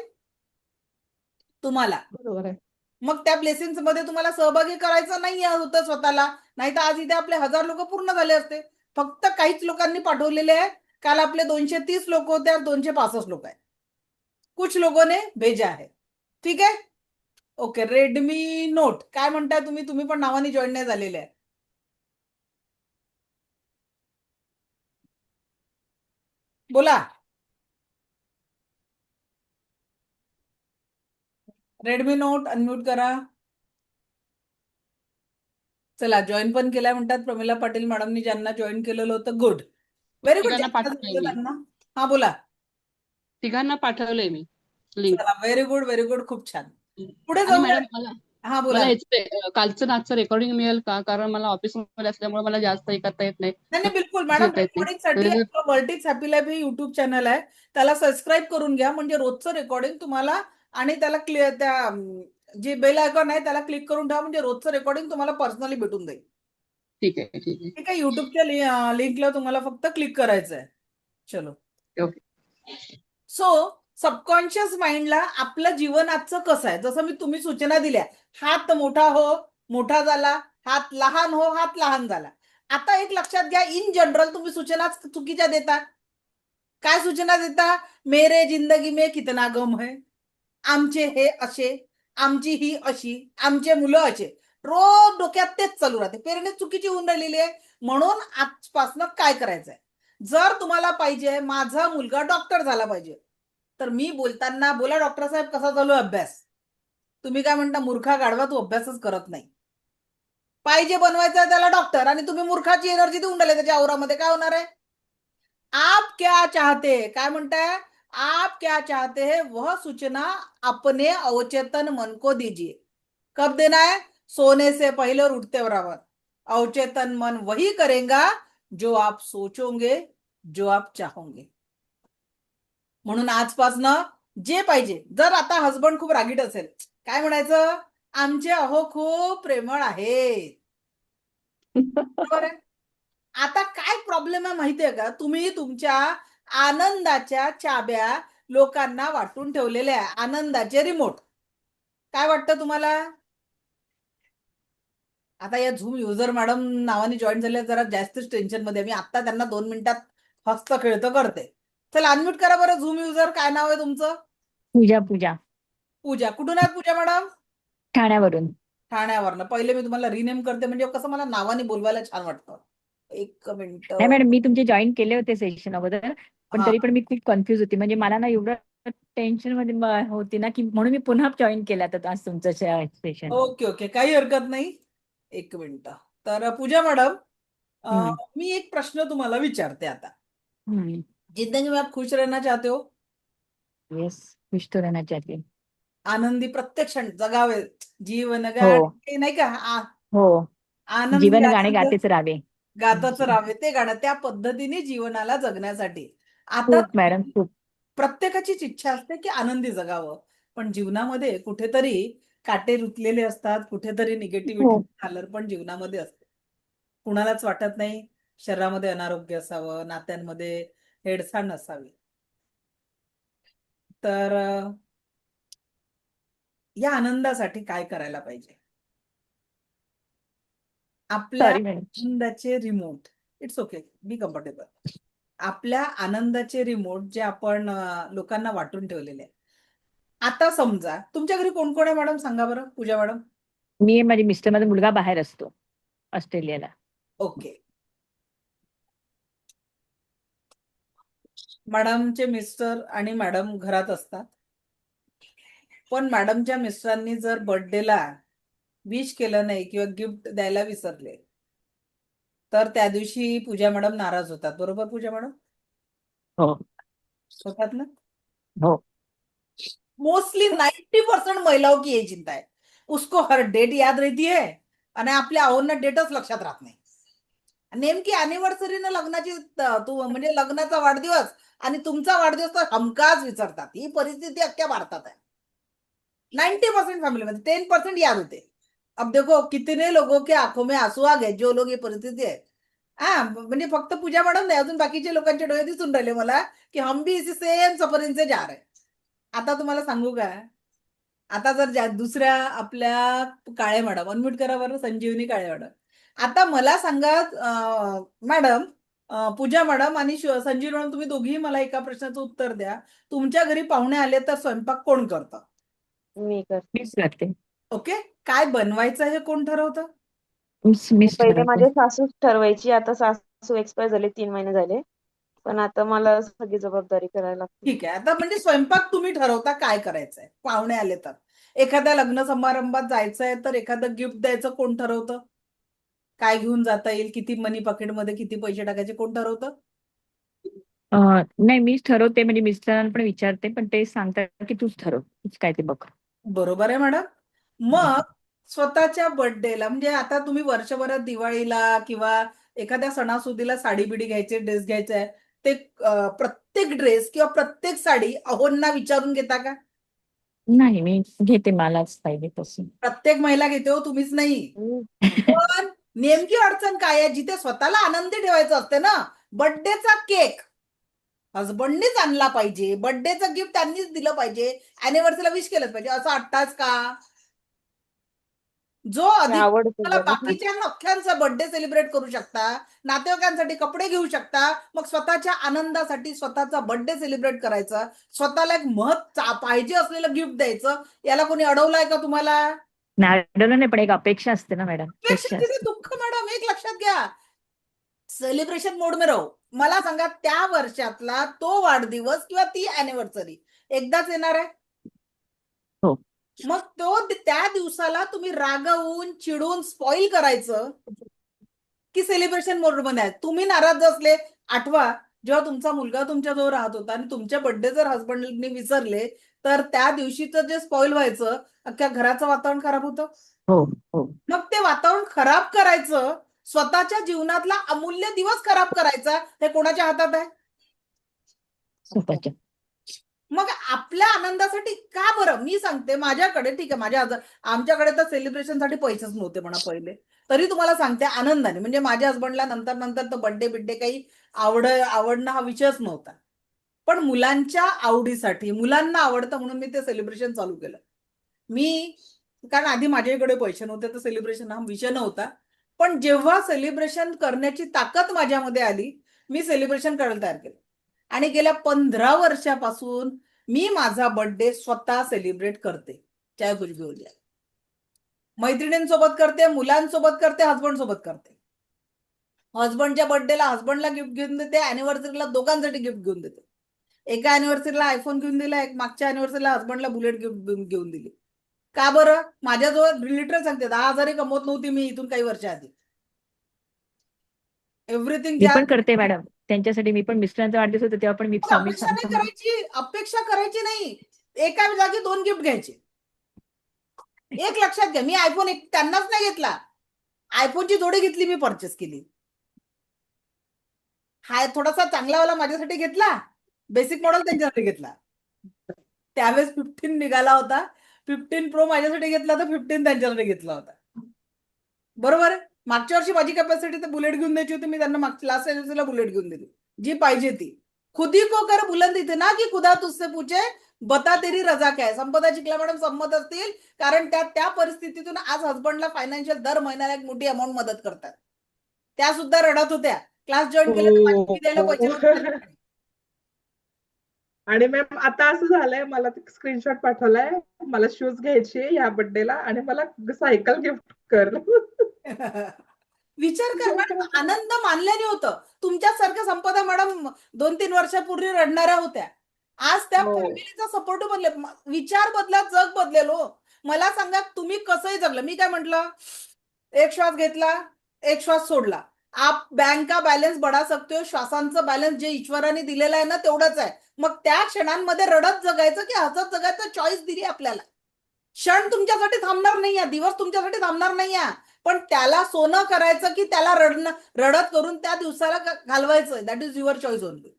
तुम्हाला. बरोबर आहे. मग त्या ब्लेसिंग्स मध्ये तुम्हाला सहभागी करायचं नाही होतं स्वतःला, नाही तर आज इथे आपले 1000 लोक पूर्ण झाले असते. फक्त काहीच लोकांनी पाठवलेले आहे. काल आपले 230 लोक होते, आज 265 लोक आहे. कुछ लोगों ने भेजा है. ठीक आहे. ओके. रेडमी नोट काय म्हणताय तुम्ही? तुम्ही पण नावाने जॉईन नाही झालेले आहे. बोला. रेडमी नोट अनम्यूट करा. चला, जॉईन पण केलाय म्हणतात प्रमिला पाटील मॅडमनी, ज्यांना जॉईन केलेलं होतं. Good, very good. तिघांना पाठवलंय मी. त्यांना हा बोला. तिघांना पाठवलंय मी लिंक. चला, व्हेरी गुड, व्हेरी गुड, खूप छान. पुढे आणि जाऊ. मॅडम मला हा बोला. मला याचं कालचं नाचचं रेकॉर्डिंग मिळेल का? कारण मला ऑफिसमध्ये असल्यामुळे मला जास्त हे करता येत नाही. नाही नाही, बिलकुल मॅडम. घेता येत नाही. रेकॉर्डिंगसाठी आपलं वर्ल्टिक्स हॅपी लाईफ हे युट्यूब चॅनल आहे, त्याला सबस्क्राईब करून घ्या. म्हणजे रोजचं रेकॉर्डिंग तुम्हाला, आणि त्याला क्लिअर त्या जे बेल आयकॉन आहे त्याला क्लिक करून ठेवा, म्हणजे रोजचं रेकॉर्डिंग तुम्हाला पर्सनली भेटून जाईल. ठीक आहे, ठीक आहे. ठीक आहे. युट्यूबच्या लिंकला तुम्हाला फक्त क्लिक करायचं आहे. चलो. ओके. सो सबकॉन्शियस माइंडला आपलं जीवन आजचं कसं आहे, जसं मी तुम्ही सूचना दिल्या, हात मोठा हो, मोठा झाला, हात लहान हो, हात लहान झाला. आता एक लक्षात घ्या, इन जनरल तुम्ही सूचना चुकीच्या देता. काय सूचना देता? मेरे जिंदगी में कितना गम है, आमचे हे असे, आमची ही अशी, आमचे मुलं असे. रोज डोक्यात तेच चालू राहते. पेरणी चुकीची होऊन राहिलेली आहे. म्हणून आजपासनं काय करायचंय, जर तुम्हाला पाहिजे माझा मुलगा डॉक्टर झाला पाहिजे, तर मी बोलताना बोला, डॉक्टर साहेब कसा चालू आहे अभ्यास? तुम्ही काय म्हणता? मूर्खा गाढवा, तू अभ्यासच करत नाही. पाहिजे बनवायचा त्याला डॉक्टर, आणि तुम्ही मूर्खाची एनर्जी देऊन राहिले त्याच्या आवरामध्ये, काय होणार आहे? आप क्या चाहते, काय म्हणताय? आप क्या चाहते हैं वह सूचना अपने अवचेतन मन को दीजिए. कब देना है? सोने से पहले और उठते बराबर. अवचेतन मन वही करेगा जो आप सोचोगे, जो आप चाहोगे. म्हणून आजपासनं जे पाहिजे, जर आता हसबंड खूप रागीट असेल, काय म्हणायचं? आमचे अहो खूप प्रेमळ आहेत. बरोबर आहे. आता काय प्रॉब्लेम आहे माहितीये का? तुम्ही तुमच्या आनंदाच्या चाब्या लोकांना वाटून ठेवलेल्या आहे, आनंदाचे रिमोट. काय वाटतं तुम्हाला? आता या झूम युजर मॅडम नावाने जॉईन झाले, जरा जास्तच टेन्शन मध्ये. मी आता त्यांना 2 मिनिटात हस्त खेळतं करते. चला, अनम्यूट करा बरं. झूम युजर काय नाव आहे तुमचं? पूजा. पूजा. पूजा. कुठून आहात पूजा मॅडम? ठाण्यावरून. ठाण्यावरनं. पहिले मी तुम्हाला रिनेम करते, म्हणजे कसं मला नावाने बोलवायला छान वाटतं. एक मिनिट. नाही मॅडम, मी तुमचे जॉईन केले होते सेशन अगोदर, पण हा. तरी पण मी खूप कन्फ्युज होती. म्हणजे मला ना एवढं टेन्शन मध्ये होती ना, की म्हणून मी पुन्हा जॉईन केलं आता आज तुमचं सेशन. ओके ओके, काही हरकत नाही. एक मिनिट. तर पूजा मॅडम, मी एक प्रश्न तुम्हाला विचारते आता. जिंदगी में आप खुश रहना चाहते हो? येस, खुश तो रहना चाहते हैं. आनंदी प्रत्येक क्षण जगावे, जीवन हो. गाणे, नाही का? हो. आनंदी जीवन गाणे आनंद गातेच राहावे. गातच राहावे, ते गाणं. त्या पद्धतीने जीवनाला जगण्यासाठी आता खूप मॅडम, खूप. प्रत्येकाचीच इच्छा असते की आनंदी जगावं, पण जीवनामध्ये कुठेतरी काटे रुतलेले असतात, कुठेतरी निगेटिव्हिटी आलर पण जीवनामध्ये असते. कुणालाच वाटत नाही शरीरामध्ये अनारोग्य असावं, नात्यांमध्ये हेडसांड असावी. तर या आनंदासाठी काय करायला पाहिजे? आपल्या सॉरी मॅडम. आनंदाचे remote, it's okay, be comfortable. आपल्या आनंदाचे रिमोट जे आपण लोकांना वाटून ठेवलेले आहे. आता समजा तुमच्या घरी कोण कोण आहे मॅडम, सांगा बरं पूजा मॅडम. मी, माझी मिस्टर, माझा मुलगा बाहेर असतो ऑस्ट्रेलियाला. ओके. मॅडमचे मिस्टर आणि मॅडम घरात असतात, पण मॅडमच्या मिस्टरांनी जर बर्थडेला विश केलं नाही किंवा गिफ्ट द्यायला विसरले, तर त्या दिवशी पूजा मॅडम नाराज होतात. बरोबर पूजा मॅडम? हो. होतात ना? हो. मोस्टली 90% महिलाओं की यही चिंता है. उसको हर डेट याद रहती है आणि आपल्या आवडना डेटच लक्षात राहत नाही. नेमकी अॅनिव्हर्सरी ना लग्नाची, म्हणजे लग्नाचा वाढदिवस आणि तुमचा वाढदिवस तर हमखास विसरतात. ही परिस्थिती अख्ख्या भारतात आहे. 90% फॅमिलीमध्ये 10% याद होते. अब देखो कितने लोगों के आंखों में आंसू आ गए, जो लोग ये परिस्थिति है. हा म्हणजे फक्त पूजा मॅडम नाही, अजून बाकीचे लोकांचे डोळे दिसून राहिले मला की हम भी इसी सेम सफरिंग से जा रहे हैं. आता तुम्हाला सांगू का, आता जर दुसऱ्या आपल्या काळे मॅडम, अनम्यूट करा बरं, संजीवनी काळे मॅडम. आता मला सांगा मॅडम, पूजा मॅडम आणि संजीवनी मॅडम, तुम्ही दोघीही मला एका प्रश्नाचं उत्तर द्या. तुमच्या घरी पाहुणे आले तर स्वयंपाक कोण करतं? मी करते. मीच करते. ओके. काय बनवायचं हे कोण ठरवतं? मीच पहिले ठरवते. माझे सासूच ठरवायची, आता सासू एक्सपायर झाले, 3 महिने झाले. पण आता मला सगळी जबाबदारी करायला लागते. ठीक आहे. आता म्हणजे स्वयंपाक तुम्ही ठरवता काय करायचंय, पाहुणे आले तर. एखाद्या लग्न समारंभात जायचंय तर एखादं गिफ्ट द्यायचं कोण ठरवतं? काय घेऊन जाता येईल, किती मनी पॉकेटमध्ये किती पैसे टाकायचे कोण ठरवतं? नाही, मीच ठरवते. म्हणजे मिस्टरांना पण विचारते, पण ते सांगतात की तूच ठरव, तूच काय ते बघ. बरोबर आहे मॅडम. मग स्वतःच्या बर्थडेला, म्हणजे आता तुम्ही वर्षभरात दिवाळीला किंवा एखाद्या सणासुदीला साडी बिडी घ्यायचे, ड्रेस घ्यायचा आहे, ते प्रत्येक ड्रेस किंवा प्रत्येक साडी अहोंना विचारून घेता का? नाही, मी घेते, मलाच पाहिजे तशी. प्रत्येक महिला घेते हो, तुम्हीच नाही. पण नेमकी अडचण काय आहे, जिथे स्वतःला आनंदी ठेवायचं असते ना, बर्थडेचा केक हसबंडनीच आणला पाहिजे, बर्थडेचं गिफ्ट त्यांनीच दिलं पाहिजे, अॅनिव्हर्सरीला विश केलंच पाहिजे, असं वाटताच का? जो अधिक आवडते तुम्हाला जरा. बाकीच्या अख्ख्यांचा बर्थडे सेलिब्रेट करू शकता, नातेवाईकांसाठी कपडे घेऊ शकता, मग स्वतःच्या आनंदासाठी स्वतःचा बर्थडे सेलिब्रेट करायचा, स्वतःला एक पाहिजे असलेलं गिफ्ट द्यायचं. याला कोणी अडवलंय का तुम्हाला? नाही, अडवलं नाही, पण एक अपेक्षा असते ना मॅडम, अपेक्षा तिथे असते. दुःख मॅडम, एक लक्षात घ्या, सेलिब्रेशन मोड में रहो. मला सांगा, त्या वर्षातला तो वाढदिवस किंवा ती अॅनिव्हर्सरी एकदाच येणार आहे. हो. मग त्या दिवसाला तुम्ही रागवून, चिडून, स्पॉइल करायचं की सेलिब्रेशन मोड मध्ये आहे. तुम्ही नाराज असले, आठवा जेव्हा तुमचा मुलगा तुमच्याजवळ राहत होता आणि तुमच्या बर्थडे जर हसबंडने विसरले, तर त्या दिवशीचं जे स्पॉइल व्हायचं, अख्ख्या घराचं वातावरण खराब होतं. हो हो. मग ते वातावरण खराब करायचं, स्वतःच्या जीवनातला अमूल्य दिवस खराब करायचा, हे कोणाच्या हातात आहे? स्वतःच्या. मग आपल्या आनंदासाठी का बरं, मी सांगते, माझ्याकडे ठीक आहे, आमच्याकडे तर सेलिब्रेशनसाठी पैसेच नव्हते म्हणा पहिले, तरी तुम्हाला सांगते आनंदाने, म्हणजे माझ्या हसबंडला नंतर तर बर्थडे बिड्डे काही आवडणं हा विषयच नव्हता. पण मुलांच्या आवडीसाठी, मुलांना आवडतं म्हणून मी ते सेलिब्रेशन चालू केलं. कारण आधी माझ्याकडे पैसे नव्हते, तर सेलिब्रेशन हा विषय नव्हता. पण जेव्हा सेलिब्रेशन करण्याची ताकद माझ्यामध्ये आली, मी सेलिब्रेशन करायला तयार केलं. आणि गेल्या 15 वर्षापासून मी माझा बर्थडे स्वतः सेलिब्रेट करते. चाहे कुछ भी हो जाए. मैत्रिणींसोबत करते, मुलांसोबत करते, हसबंड सोबत करते. हसबंडच्या बर्थडेला हसबंडला गिफ्ट घेऊन देते, अॅनिव्हर्सरीला दोघांसाठी गिफ्ट घेऊन देते. एका अॅनिव्हर्सरीला आयफोन घेऊन दिला, एक मागच्या अॅनिव्हर्सरीला हसबंडला बुलेट गिफ्ट घेऊन दिली. का बरं? माझ्याजवळ लिटरल सांगते 10,000 कमवत नव्हती मी इथून काही वर्ष आधी. एव्हरीथिंग मी पण करते मॅडम, त्यांच्यासाठी. मी पण मिस्टरांचा वाढदिवस होता तेव्हा पण मी अपेक्षा नाही करायची, अपेक्षा करायची नाही. एका जागी 2 गिफ्ट घ्यायचे. एक लक्षात घ्या, मी आयफोन त्यांनाच नाही घेतला, आयफोनची जोडी घेतली, मी परचेस केली. हा थोडासा चांगलावाला माझ्यासाठी घेतला, बेसिक मॉडेल त्यांच्यासाठी घेतला. त्यावेळेस 15 निघाला होता, 15 प्रो माझ्यासाठी घेतला होता, 15 त्यांच्यासाठी घेतला होता. बरोबर आहे. मागच्या वर्षी माझी कॅपॅसिटी तर बुलेट घेऊन द्यायची होती, मी त्यांना लास्ट एनिव्हर्सरीला बुलेट घेऊन दिली, जी पाहिजे ती. खुदी को कर बुलंद इतना की खुदा तुझसे पूछे बता तेरी रजा काय. संपदा चिखला मॅडम संमत असतील, कारण त्या परिस्थितीतून आज हसबंडला फायनान्शियल दर महिन्याला एक मोठी अमाऊंट मदत करतात. त्या सुद्धा रडत होत्या, क्लास जॉईन केले तर माझी fee द्यायला पैसे नव्हते. आणि मॅम आता असं झालंय, मला स्क्रीनशॉट पाठवलाय, मला शूज घ्यायचे या बर्थडेला आणि मला सायकल गिफ्ट कर. विचार कर मॅडम, आनंद मानल्याने होतं. तुमच्यासारख्या संपदा मॅडम 2-3 वर्षापूर्वी रडणाऱ्या होत्या, आज त्या हो. फॅमिलीचा सपोर्ट बनले. विचार बदला, जग बदलेल हो. मला सांगा, तुम्ही कसंही जगलं. मी काय म्हंटल, एक श्वास घेतला, एक श्वास सोडला. आप बैंक का बॅलन्स बढ़ा सकते हो, श्वासांचं बॅलन्स जे ईश्वराने दिलेलं आहे ना, तेवढंच आहे. मग त्या क्षणांमध्ये रडत जगायचं की हसत जगायचं, चॉईस दिली आपल्याला. क्षण तुमच्यासाठी थांबणार नाहीये, दिवस तुमच्यासाठी थांबणार नाहीये, पण त्याला सोनं करायचं की त्याला रडत करून त्या दिवसाला घालवायचं, that is your choice only.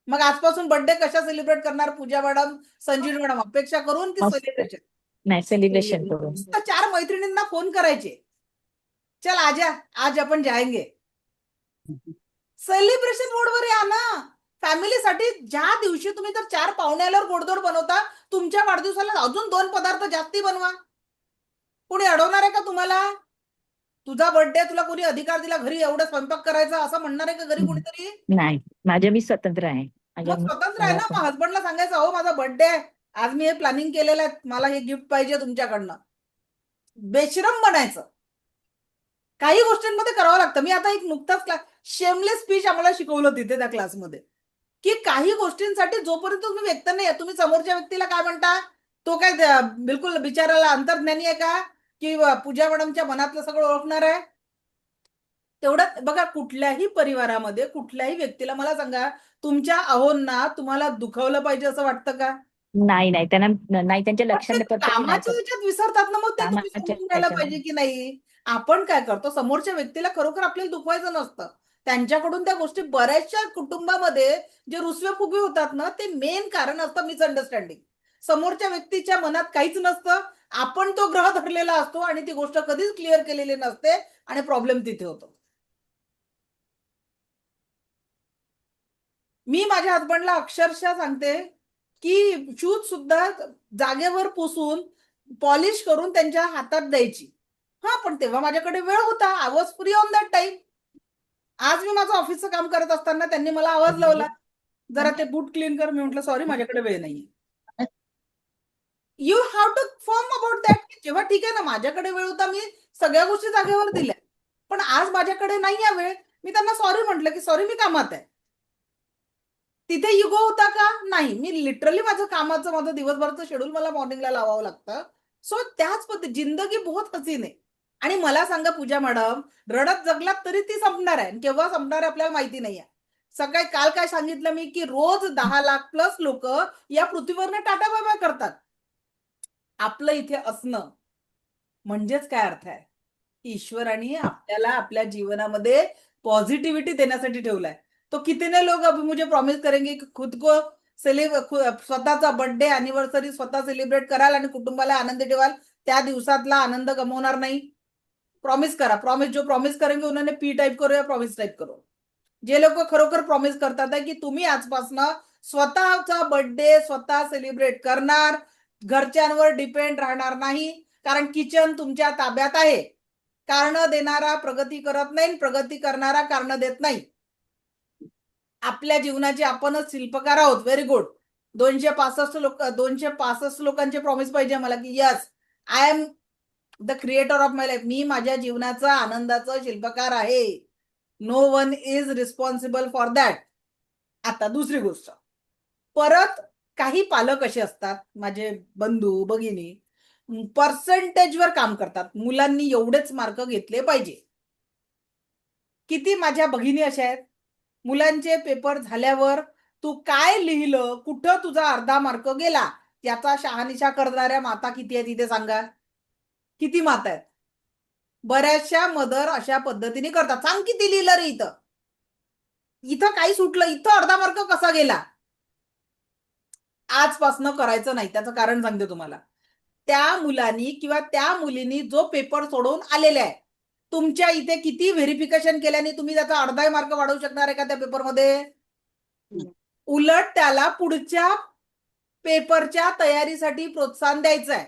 मग आजपासून बर्थडे कशा सेलिब्रेट करणार पूजा मॅडम, संजीव मॅडम? अपेक्षा करून की मस्त. सेलिब्रेशन? नाही, सेलिब्रेशन करून. 4 मैत्रिणींना फोन करायचे, चल आजा, आज आपण जाएंगे. सेलिब्रेशन मोडवर या ना. फॅमिलीसाठी ज्या दिवशी तुम्ही तर 4 पाहुणे आल्यावर गोडधोड बनवता, तुमच्या वाढदिवसाला अजून 2 पदार्थ जास्ती बनवा. कोणी अडवणार आहे का तुम्हाला? तुझा बर्थडे, तुला कोणी अधिकार दिला घरी एवढं स्वयंपाक करायचा असं म्हणणार आहे का घरी कोणीतरी? नाही, मी स्वतंत्र आहे. मग स्वतंत्र आहे ना. मग हसबंडला सांगायचं, अहो माझा बर्थडे आहे, आज मी हे प्लॅनिंग केलेलं आहे, मला हे गिफ्ट पाहिजे तुमच्याकडनं. बेशरम बनायचं. काही गोष्टींमध्ये करावं लागतं. मी आता एक नुकताच शेमलेस स्पीच आम्हाला शिकवलं तिथे त्या क्लासमध्ये, की काही गोष्टींसाठी जोपर्यंत तुम्ही व्यक्त नाही आहे, तुम्ही समोरच्या व्यक्तीला काय म्हणता, तो काय बिलकुल बिचाराला अंतर्ज्ञानी आहे का, की पूजा मॅडमच्या मनातलं सगळं ओळखणार आहे? तेवढं बघा, कुठल्याही परिवारामध्ये कुठल्याही व्यक्तीला मला सांगा, तुमच्या अहोंना तुम्हाला दुखवलं पाहिजे असं वाटतं का? नाही त्यांना नाही, त्यांच्या पण लक्षात ते कामाच्या ह्याच्यात विसरतात ना. मग ते तुम्ही कामाच्या समजून घ्यायला ह्याच्यात. पाहिजे की नाही. आपण काय करतो, समोरच्या व्यक्तीला खरोखर आपल्याला दुखवायचं नसतं. त्यांच्याकडून त्या गोष्टी बऱ्याचशा कुटुंबामध्ये जे रुसवे फुगवे होतात ना, ते मेन कारण असतं मिसअंडरस्टँडिंग. समोरच्या व्यक्तीच्या मनात काहीच नसतं, आपण तो ग्रह धरलेला असतो आणि ती गोष्ट कधीच क्लिअर केलेली नसते आणि प्रॉब्लेम तिथे होतो. मी माझ्या हसबंडला अक्षरशः सांगते की शूज सुद्धा जागेवर पुसून पॉलिश करून त्यांच्या हातात द्यायची. हा, पण तेव्हा माझ्याकडे वेळ होता. I was free on that time. आज मी माझं ऑफिसचं काम करत असताना त्यांनी मला आवाज लावला, जरा ते बूट क्लीन कर. मी म्हटलं सॉरी, माझ्याकडे वेळ नाहीये. You have to form about that. जेव्हा ठीक आहे ना, माझ्याकडे वेळ होता, मी सगळ्या गोष्टी जागेवर दिल्या, पण आज माझ्याकडे नाहीये वेळ. मी त्यांना सॉरी म्हटलं की सॉरी, मी कामात आहे. तिथे युगो होता का? नाही. मी लिटरली माझं दिवसभरचं शेड्यूल मला मॉर्निंगला लावावं लागतं. सो त्याच पद्धती जिंदगी बहुत हसीन आहे. आणि मला सांगा पूजा मॅडम, रडत जगलात तरी ती संपणार आहे. केव्हा संपणार आहे आपल्याला माहिती नाहीये. सकाळी काल काय सांगितलं मी, की रोज 10 लाख प्लस लोक या पृथ्वीवरनं टाटा बाय बाय करतात. आपलं इथे असणं म्हणजेच काय अर्थ आहे? ईश्वराने आपल्याला आपल्या जीवनामध्ये पॉझिटिव्हिटी देण्यासाठी ठेवलाय. तो कितने लोग अभी मुझे प्रॉमिस करेंगे की खुद को स्वतःचा बर्थडे अॅनिव्हर्सरी स्वतः सेलिब्रेट कराल आणि कुटुंबाला आनंदी ठेवाल, त्या दिवसातला आनंद गमावणार नाही. प्रॉमिस करा. प्रॉमिस जो प्रॉमिस करेंगे उन्होंने पी टाइप करो या प्रॉमिस टाइप करो. जे लोक खरोखर प्रॉमिस करतात आहे की तुम्ही आजपासून स्वतःचा बर्थडे स्वतः सेलिब्रेट करणार, घरच्यांवर डिपेंड राहणार नाही, कारण किचन तुमच्या ताब्यात आहे. कारण देणारा प्रगती करत नाही, प्रगती करणारा कारण देत नाही. आपल्या जीवनाचे आपणच शिल्पकार आहोत. Very good. 265 लोकांचे प्रॉमिस पाहिजे मला की yes, I am the creator of my life. मी माझ्या जीवनाचा आनंदाचा शिल्पकार आहे. No one is responsible for that. आता दुसरी गोष्ट, परत काही पालक असे असतात, माझे बंधू भगिनी, पर्सेंटेजवर काम करतात. मुलांनी एवढेच मार्क घेतले पाहिजे. किती माझ्या भगिनी अशा आहेत, मुलांचे पेपर झाल्यावर तू काय लिहिलं, कुठं तुझा अर्धा मार्क गेला, याचा शहानिशा करणाऱ्या माता किती आहेत इथे सांगा. किती माता आहेत? बऱ्याचशा मदर अशा पद्धतीने करतात. सांग किती लिहिलं रे इथं, इथं काही सुटलं, इथं अर्धा मार्क कसा गेला. आजपासनं करायचं नाही. त्याचं कारण सांगते तुम्हाला. त्या मुलांनी किंवा त्या मुलींनी जो पेपर सोडवून आलेले आहे, तुमच्या इथे किती व्हेरिफिकेशन केल्याने तुम्ही त्याचा अर्धा मार्क वाढवू शकणार आहे का त्या पेपरमध्ये? उलट त्याला पुढच्या पेपरच्या तयारीसाठी प्रोत्साहन द्यायचं आहे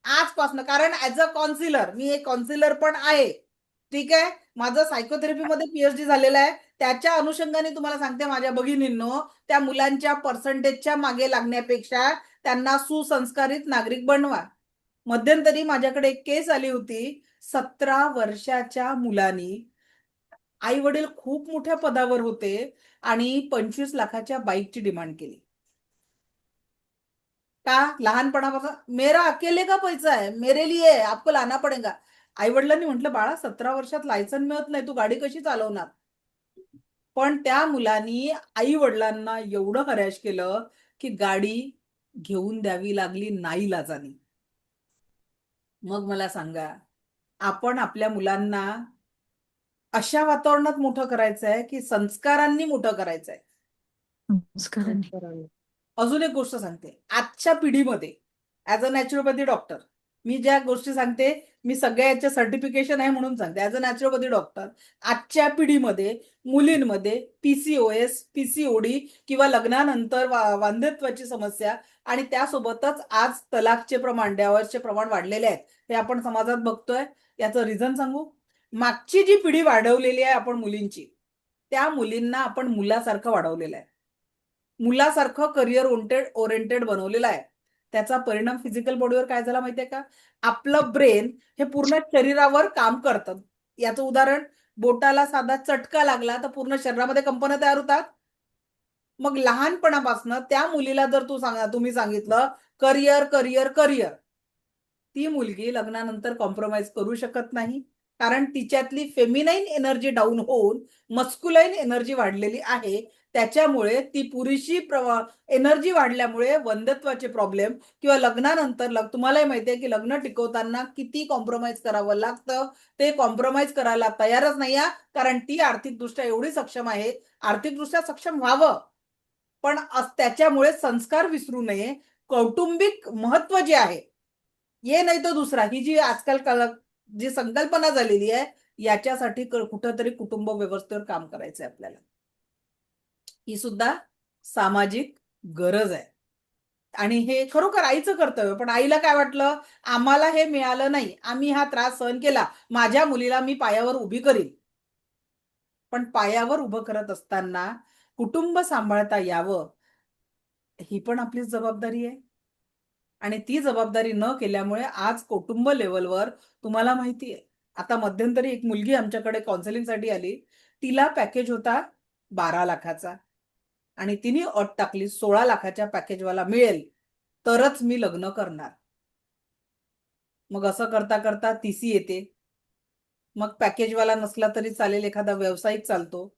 आजपासून. कारण ऍज अ काउन्सिलर, मी एक काउन्सिलर पण आहे, ठीक आहे. माझं सायकोथेरपीमध्ये पीएचडी झालेलं आहे. त्याच्या अनुषंगाने तुम्हाला सांगते माझ्या भगिनींनो, त्या मुलांच्या पर्सेंटेजच्या मागे लागण्यापेक्षा त्यांना सुसंस्कारित नागरिक बनवा. मध्यंतरी माझ्याकडे एक केस आली होती. 17 वर्षाच्या मुलानी, आई वडील खूप मोठ्या पदावर होते आणि 25 लाखाच्या बाईकची डिमांड केली. का? लहानपणापासून मेरा अकेले का पैसा है, मेरे लिए आपको लाना पडेगा. आई वडिलांनी म्हटलं, बाळा 17 वर्षात लायसन मिळत नाही, तू गाडी कशी चालवणार? पण त्या मुलांनी आई वडिलांना एवढं हरॅश केलं की गाडी घेऊन द्यावी लागली नाईलाजाने. मग मला सांगा, आपण आपल्या मुलांना अशा वातावरणात मोठं करायचं आहे की संस्कारांनी मोठं करायचं आहे? अजून एक गोष्ट सांगते. आजच्या पिढीमध्ये ऍज अ नॅचरोपॅथी डॉक्टर मी ज्या गोष्टी सांगते मी सगळ्या याच्या सर्टिफिकेशन आहे म्हणून सांगते. ऍज अ नॅचरोपॅथी डॉक्टर आजच्या पिढीमध्ये मुलींमध्ये PCOS, PCOD किंवा लग्नानंतर वांध्यत्वाची समस्या आणि त्यासोबतच आज तलाकचे प्रमाण, डायव्हर्सचे प्रमाण वाढलेले आहेत. हे आपण समाजात बघतोय. याचं रिझन सांगू? मागची जी पिढी वाढवलेली आहे आपण मुलींची, त्या मुलींना आपण मुलासारखं वाढवलेलं आहे. मुलासारखं करिअर ओरिएंटेड बनवलेलं आहे. त्याचा परिणाम फिजिकल बॉडीवर काय झाला माहितीये का? आपलं ब्रेन हे पूर्ण शरीरावर काम करतं. याचं उदाहरण, बोटाला साधा चटका लागला तर पूर्ण शरीरामध्ये कंपन तयार होतात. मग लहानपणापासून त्या मुलीला जर तुम्ही सांगितलं करिअर करिअर करिअर, ती मुलगी लग्नानंतर कॉम्प्रोमाइज करू शकत नाही. कारण तिच्यातली फेमिनाईन एनर्जी डाऊन होऊन मस्क्युलाईन एनर्जी वाढलेली आहे. त्याच्यामुळे ती पुरेशी एनर्जी वाढल्यामुळे वंध्यत्वाचे प्रॉब्लेम किंवा लग्नानंतर तुम्हालाही माहिती आहे की लग्न टिकवताना किती कॉम्प्रोमाइज करावं लागतं. ते कॉम्प्रोमाइज करायला तयारच नाही आहे, कारण ती आर्थिकदृष्ट्या एवढी सक्षम आहे. आर्थिकदृष्ट्या सक्षम व्हावं, पण त्याच्यामुळे संस्कार विसरू नये. कौटुंबिक महत्व जे आहे, ये नाही तो दुसरा, ही जी आजकाल जी संकल्पना झालेली आहे, याच्यासाठी कुठंतरी कुटुंब व्यवस्थेवर काम करायचंय आपल्याला. ही सुद्धा सामाजिक गरज आहे आणि हे खरोखर आईचं कर्तव्य. पण आईला काय वाटलं, आम्हाला हे मिळालं नाही, आम्ही हा त्रास सहन केला, माझ्या मुलीला मी पायावर उभी करीन. पण पायावर उभं करत असताना कुटुंब सांभाळता यावं, ही पण आपलीच जबाबदारी आहे. आणि ती जबाबदारी न केल्यामुळे आज कुटुंब लेवलवर तुम्हाला माहिती आहे, आता मध्यंतरी एक मुलगी आमच्याकडे काउन्सिलिंगसाठी आली. तिला पॅकेज होता 12 लाखाचा आणि तिने अट टाकली 16 लाखाच्या पॅकेजवाला मिळेल तरच मी लग्न करणार. मग असं करता करता TC येते. मग पॅकेजवाला नसला तरी चालेल, एखादा व्यावसायिक चालतो,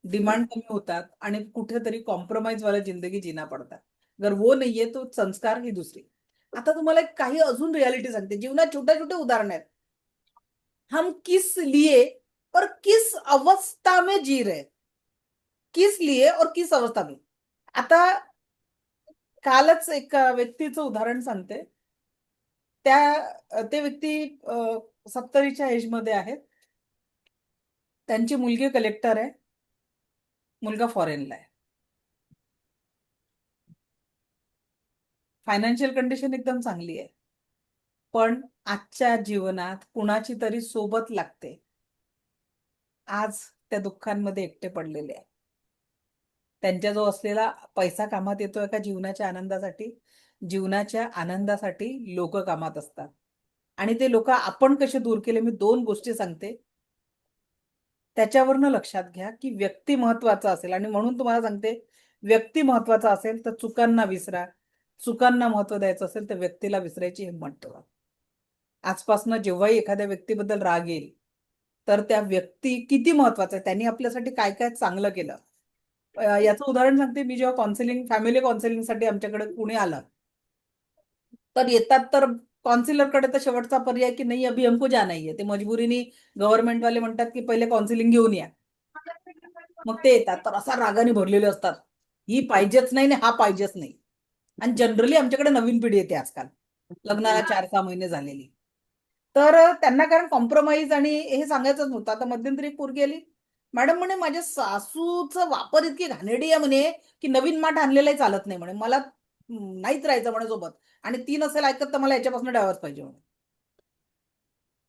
डिमांड कमी होतात आणि कुठेतरी कॉम्प्रोमाइज वाला जिंदगी जीना पडतात. अगर वो नाहीये तो संस्कार ही दुसरी. आता तुम्हाला काही अजून रियालिटी सांगते. जीवनात छोटे छोटे उदाहरण आहेत. हम किस लिए और किस अवस्था में जी रहे, किस लिए और किस अवस्था में. आता कालच एक व्यक्तीचं उदाहरण सांगते. ते व्यक्ती 70च्या एज मध्ये आहेत. त्यांची मुलगी कलेक्टर आहे, मुलगा फॉरेनला आहे. फायनान्शियल कंडिशन एकदम चांगली आहे, पण आजच्या जीवनात कुणाची तरी सोबत लागते. आज त्या दुःखांमध्ये एकटे पडलेले आहे. त्यांच्या जो असलेला पैसा कामात येतोय का जीवनाच्या आनंदासाठी? जीवनाच्या आनंदासाठी लोक कामात असतात. आणि ते लोक आपण कसे दूर केले, मी 2 गोष्टी सांगते, त्याच्यावरनं लक्षात घ्या की व्यक्ती महत्वाचा असेल. आणि म्हणून तुम्हाला सांगते, व्यक्ती महत्वाचा असेल तर चुकांना विसरा. चुकांना महत्व द्यायचं असेल तर व्यक्तीला विसरायची हिंमत ठेवा. आजपासून जेव्हाही एखाद्या व्यक्तीबद्दल राग येईल तर त्या व्यक्ती किती महत्वाचा आहे, त्यांनी आपल्यासाठी काय काय चांगलं केलं. याचं उदाहरण सांगते. मी जेव्हा फॅमिली काउन्सिलिंगसाठी आमच्याकडे कुणी आलं तर येतात तर काउन्सिलरकडे तर शेवटचा पर्याय की नाही अभी हमको जाना ही है. ते मजबुरीने गव्हर्नमेंट वाले म्हणतात की पहिले काउन्सिलिंग घेऊन या. मग ते येतात तर असा रागाने भरलेले असतात, ही पाहिजेच नाही हा पाहिजेच नाही. आणि जनरली आमच्याकडे नवीन पिढी येते आजकाल, लग्नाला 4-6 महिने झालेली. तर त्यांना कारण कॉम्प्रोमाइज आणि हे सांगायचंच नव्हतं. आता मध्यंतरी एक पोरगी आली, मॅडम म्हणे माझ्या सासूचं वापर इतकी घाणेरडी आहे म्हणे की नवीन माठ आणलेलाही चालत नाही म्हणे, मला नाहीच राहायचं म्हणे सोबत, आणि ती नसेल ऐकत तर मला याच्यापासून डायव्हर्स पाहिजे म्हणे.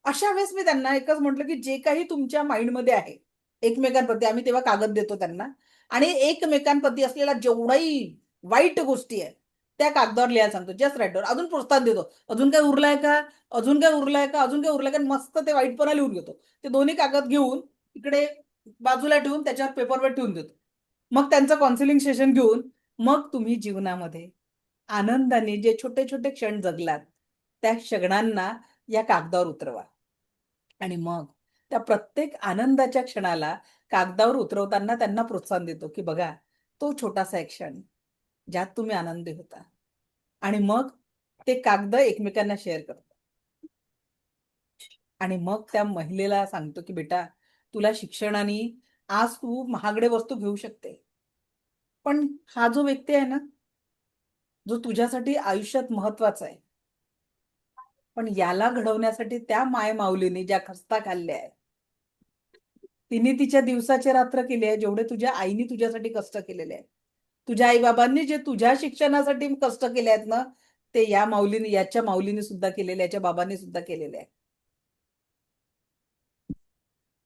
अशा वेळेस मी त्यांना एकच म्हटलं की जे काही तुमच्या माइंडमध्ये आहे एकमेकांप्रती, आम्ही तेव्हा कागद देतो त्यांना, आणि एकमेकांप्रती असलेला जेवढाही वाईट गोष्टी आहे त्या कागदावर लिहायला सांगतो, जस्ट राईट. अजून प्रोत्साहन देतो, अजून काय उरलाय का, अजून काय उरलाय का, अजून काय उरलाय का, मस्त ते वाईटपणा लिहून घेतो. ते दोन्ही कागद घेऊन इकडे बाजूला ठेवून त्याच्यावर पेपरवर ठेवून देतो. मग त्यांचं काउन्सिलिंग सेशन घेऊन मग तुम्ही जीवनामध्ये आनंदाने जे छोटे छोटे क्षण जगलात त्या क्षणांना या कागदावर उतरवा. आणि मग त्या प्रत्येक आनंदाच्या क्षणाला कागदावर उतरवताना त्यांना प्रोत्साहन देतो की बघा तो छोटासा एक क्षण ज्यात तुम्ही आनंदी होता. आणि मग ते कागद एकमेकांना शेअर करतो. आणि मग त्या महिलेला सांगतो की बेटा तुला शिक्षणाने आज तू महागडे वस्तू घेऊ शकते, पण हा जो व्यक्ती आहे ना, जो तुझ्यासाठी आयुष्यात महत्वाचा आहे, पण याला घडवण्यासाठी त्या मायमाऊलीने ज्या खस्ता खाल्ल्या आहे, तिने तिच्या दिवसाची रात्र केली आहे जेवढे तुझ्या आईने तुझ्यासाठी कष्ट केलेले आहे. तुझ्या आई बाबांनी जे तुझ्या शिक्षणासाठी कष्ट केले आहेत ना, ते या माऊलीने, याच्या माऊलीने सुद्धा केलेले, याच्या बाबांनी सुद्धा केलेले आहे.